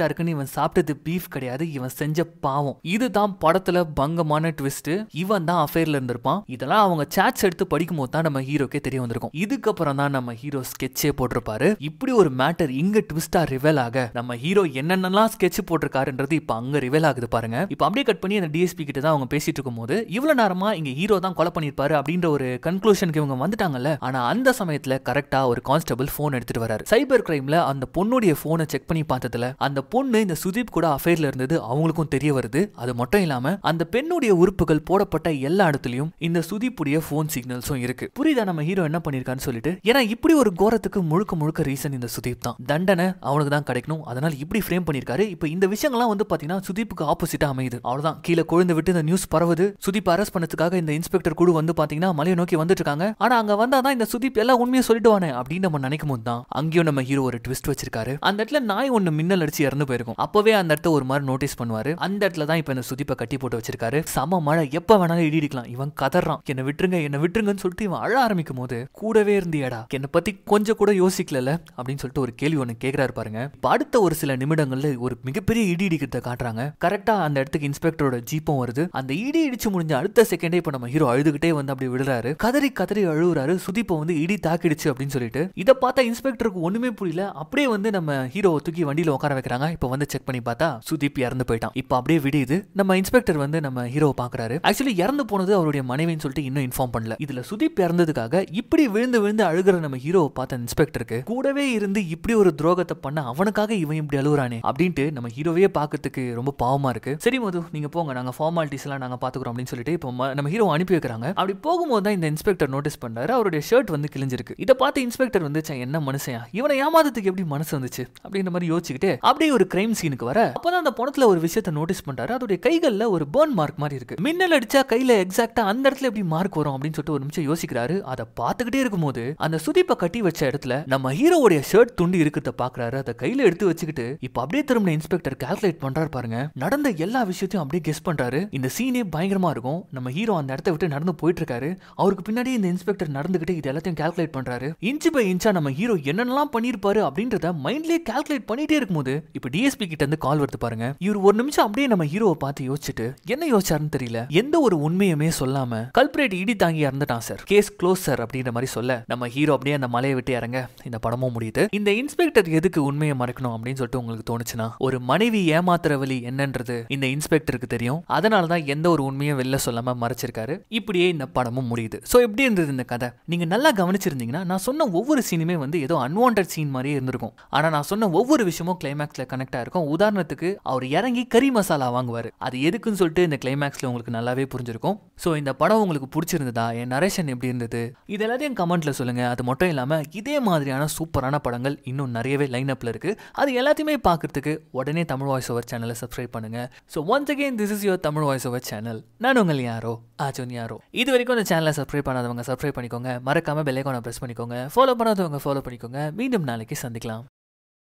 இருக்குன்னு இவன் சாப்பிட்டது பீஃப் கிடையாது, இவன் செஞ்ச பாவம். இதுதான் படத்துல பங்கமான ட்விஸ்ட். இவன் தான் அஃபேர்ல இருந்திருப்பான். இதெல்லாம் அவங்க சாட்ஸ் எடுத்து படிக்கும் போது தான் நம்ம ஹீரோக்கே தெரிய வந்திருக்கும். இதுக்கப்புறம் தான் நம்ம ஹீரோ ஸ்கெட்சே போட்டிருப்பாரு. இப்படி ஒரு மேட்டர் இங்க ட்விஸ்டா ரிவீல் ஆக நம்ம ஹீரோ என்னென்னலாம் ஸ்கெட்ச் போட்டிருக்காருன்றது இப்ப அங்க ரிவீல் ஆகுது பாருங்க. இப்ப அப்படியே கட் பண்ணி அந்த டிஎஸ்பி கிட்ட தான் அவங்க பேசிட்டு இருக்கும் போது, இவ்வளவு நேரமா இங்க ஹீரோ தான் கொலை பண்ணிருப்பாரு அப்படின்ற ஒரு கன்க்ளூஷனுக்கு இவங்க வந்துட்டாங்கல்ல. ஆனா அந்த சமயத்துல கரெக்டா ஒரு கான்ஸ்டபிள் போன் எடுத்துட்டு வராரு. சைபர் கிரைம்ல அந்த பொண்ணுடைய போனை செக் பண்ணி பார்த்ததுல அந்த பொண்ணு இந்த சுதீப் கூட அஃபேர்ல இருந்தது அவங்களுக்கும் தெரிய வருது. அது மட்டும் இல்லாம அந்த பெண்ணுடைய உறுப்புகள் போடப்பட்ட எல்லா இடத்துலயும் இந்த சுதீப்புடைய போன் சிக்னல்ஸும் இருக்கு. புரியுதா நம்ம ஹீரோ என்ன பண்ணிருக்கான்னு சொல்லிட்டு. ஏன்னா இப்படி ஒரு கோரத்துக்கு முழுக்க ரீசன் இந்த சுதீப் தான். தண்டனை அவனுக்கு தான் கிடைக்கணும், அதனால இப்படி ஃப்ரேம் பண்ணிருக்காரு. இப்ப இந்த விஷயங்கள்லாம் பாத்தீங்கன்னா சுதீப்புக்கு ஆப்போசிட்டா அமையுது. அவ்வளவுதான், கீழே கொழுந்து விட்டு இந்த நியூஸ் பரவுது. சுதீப் அரெஸ்ட் பண்ணதுக்காக இந்த இன்ஸ்பெக்டர் குழு பாத்தீங்கன்னா மலையை நோக்கி வந்துட்டு இருக்காங்க. ஆனா அங்க வந்தாதான் இந்த சுதீப் எல்லாம் உண்மையை சொல்லிடுவானே அப்படின்னு நம்ம நினைக்கும் போது தான் அங்கேயும் நம்ம ஹீரோ ஒரு ட்விஸ்ட் வச்சிருக்காரு. அந்த இடத்துல நாய் ஒண்ணு மின்னல் அடிச்சு அடிச்சு இறந்து போயிருக்கும். அப்பவே அந்த இடத்த ஒரு மாதிரி நோட்டீஸ் பண்ணுவாரு. அந்த இடத்துல தான் இப்ப இந்த சுதீப்பை கட்டி போட்டு வச்சிருக்காரு. சம மழை, எப்ப வேணாலும் இடி இடிக்கலாம். இவன் கதறான், என்ன விட்டுருங்க என்ன விட்டுருங்கன்னு சொல்லிட்டு இவன் அழ ஆரம்பிக்கும் போது, கூடவே இருந்தியடா, என்னை பத்தி கொஞ்சம் கூட யோசிக்கல அப்படின்னு சொல்லிட்டு ஒரு கேள்வி ஒண்ணு கேக்குறாரு பாருங்க. அடுத்த ஒரு சில நிமிடங்கள்ல ஒரு மிகப்பெரிய இடி இடிக்கிறத காட்டுறாங்க. கரெக்டா அந்த இடத்துக்கு இன்ஸ்பெக்டரோட ஜீப்பும் வருது. அந்த இடி இடிச்சு முடிஞ்ச அடுத்த செகண்டே இப்ப நம்ம ஹீரோ அழுதுகிட்டே வந்து அப்படி விடுறாரு. கதறி கதறி அழுகுறாரு. சுதீப்பை வந்து இடி தாக்கிடுச்சு அப்படின்னு சொல்லிட்டு. இதை பார்த்தா இன்ஸ்பெக்டருக்கு ஒண்ணுமே புரியல. அப்படியே வந்து நம்ம ஹீரோவை தூக்கி வண்டியில உட்கார வைக்கிறாங்க. இப்ப வந்து செக் பண்ணி பார்த்தா சுதீப் இறந்து போயிட்டான். இப்ப அப்படியே விடியுது. நம்ம இன்ஸ்பெக்டர் வந்து நம்ம ஹீரோவை பாக்குறாரு. ஆக்சுவலி இறந்து போனது அவருடைய மனைவின்னு சொல்லிட்டு இன்னும் இன்ஃபார்ம் பண்ணல. இதுல சுதீப் இறந்ததுக்காக இப்படி விழுந்து விழுந்து அழுகிற நம்ம ஹீரோவை பார்த்த இன்ஸ்பெக்டருக்கு கூடவே இருந்து இப்படி ஒரு துரோகத்தை பண்ண அவனுக்காக இவன் இப்படி அழுகுறானே அப்படின்ட்டு நம்ம ஹீரோவே பார்க்கறதுக்கு ரொம்ப பாவமா இருக்கு. சரி மது, நீங்க போங்க, நாங்க ஃபார்மாலிட்டிஸ் எல்லாம் நாங்க பாத்துக்கிறோம் அப்படின்னு சொல்லிட்டு இப்போ நம்ம ஹீரோ அனுப்பி வைக்கிறாங்க. அப்படி போகும்போது தான் இந்த இன்ஸ்பெக்டர் நோட்டீஸ் பண்றாரு, அவருடைய ஷர்ட் வந்து கிழிஞ்சிருக்கு. இதை பார்த்து இன்ஸ்பெக்டர் வந்து என்ன மனுஷன், இவனை ஏமாதத்துக்கு எப்படி மனசு வந்துச்சு அப்படின்ற மாதிரி யோசிச்சுக்கிட்டு அப்படியே ஒரு கிரைம் சீனுக்கு வர அப்பதான் அந்த பணத்துல ஒரு விஷயத்தை நோட்டீஸ் பண்றாரு. அதோட கைகள்ல ஒரு பர்ன் மார்க் மாதிரி இருக்கு. மின்னல் அடிச்சா கையில எக்ஸாக்டா அந்த இடத்துல எப்படி மார்க் வரும் அப்படின்னு சொல்லிட்டு ஒரு நிமிஷம் யோசிக்கிறாரு. அதை பார்த்துக்கிட்டே இருக்கும்போது அந்த சுதீப்பை கட்டி வச்ச இடத்துல நம்ம ஹீரோவுடைய ஷர்ட் துண்டி இருக்கிறத பாக்குறாரு. அதை கையில எடுத்து வச்சுக்கிட்டு இப்ப அப்படியே திரும்ப இன்ஸ்பெக்டர் கால்குலேட் பண்றாரு பாருங்க. நடந்த எல்லா விஷயத்தையும் அப்படியே கெஸ் பண்றாரு. இந்த சீனே பயங்கரமா இருக்கும். நம்ம ஹீரோ அந்த இடத்தை விட்டு நடந்து போயிட்டு இருக்காரு. அவருக்கு பின்னாடி இந்த இன்ஸ்பெக்டர் நடந்துகிட்டு இது எல்லாத்தையும் கால்குலேட் பண்றாரு. இன்ச் பை இன்ச்சா நம்ம ஹீரோ என்னென்னலாம் பண்ணிருப்பாரு அப்படின்றத மைண்ட்லயே கால்குலேட் பண்ணிட்டே இருக்கும்போது இப்ப டிஎஸ்பி கிட்ட இருந்து கால் வருது பாருங்க. இவர் ஒரு நிமிஷம் அப்படியே நம்ம ஹீரோவை பார்த்து யோசிச்சுட்டு என்ன யோசிச்சாருன்னு தெரியல. எந்த ஒரு உண்மையுமே சொல்லாம கல்பிரேட் இடி தாங்கி இறந்துட்டான் சார், கேஸ் க்ளோஸ் சார் அப்படின்ற மாதிரி சொல்ல நம்ம ஹீரோ அப்படியே அந்த மலையை விட்டு இறங்க இந்த படமும் முடியுது. இந்த இன்ஸ்பெக்டர் எதுக்கு உண்மையை மறைக்கணும் அப்படின்னு சொல்லிட்டு உங்களுக்கு தோணுச்சுன்னா, ஒரு மனைவி ஏமாத்துற வழி என்னன்றது இந்த இன்ஸ்பெக்டருக்கு தெரியும். அதனாலதான் எந்த ஒரு உண்மையும் வெளில சொல்லாம மறைச்சிருக்காரு. இப்படியே இந்த படமும் முடியுது. சோ எப்படி இருந்தது இந்த கதை? நீங்க நல்லா கவனிச்சிருந்தீங்கன்னா நான் சொன்ன ஒவ்வொரு சீனுமே வந்து ஏதோ அன்வான்டட் சீன் மாதிரியே இருந்திருக்கும். ஆனா நான் சொன்ன ஒவ்வொரு விஷயமும் கிளைமேக்ஸ்ல கனெக்ட் ஆயிருக்கும். உதாரணத்துக்கு அவர் இறங்கி கறி மசாலா வாங்குவாரு. அது எதுக்குன்னு சொல்லிட்டு இந்த கிளைமேக்ஸ்ல உங்களுக்கு நல்லாவே புரிஞ்சிருக்கும். சோ இந்த படம் உங்களுக்கு பிடிச்சிருந்ததா, என் நரேஷன் எப்படி இருந்தது, இது எல்லாத்தையும் கமெண்ட்ல சொல்லுங்க. அது மட்டும் இல்லாம இதே மாதிரியான சூப்பரான படங்கள் இன்னும் நிறையவே லைன் அப்ல இருக்கு. அது எல்லாத்தையுமே பார்க்கறதுக்கு உடனே தமிழ் வாய்ஸ் ஓவர் சேனலை சப்ஸ்கிரைப் பண்ணுங்க. So once again this is your Tamil voice over channel. நான் உங்கள் யாரோ ஆச்சோன் யாரோ. இது வரைக்கும் இந்த சேனலை சப்ஸ்கிரைப் பண்ணாதவங்க சப்ஸ்கிரைப் பண்ணிக்கோங்க. மறக்காம பெல் ஐகானை பிரஸ் பண்ணிக்கோங்க. ஃபாலோ பண்ணாதவங்க ஃபாலோ பண்ணிக்கோங்க. மீண்டும் நாளைக்கு சந்திக்கலாம்.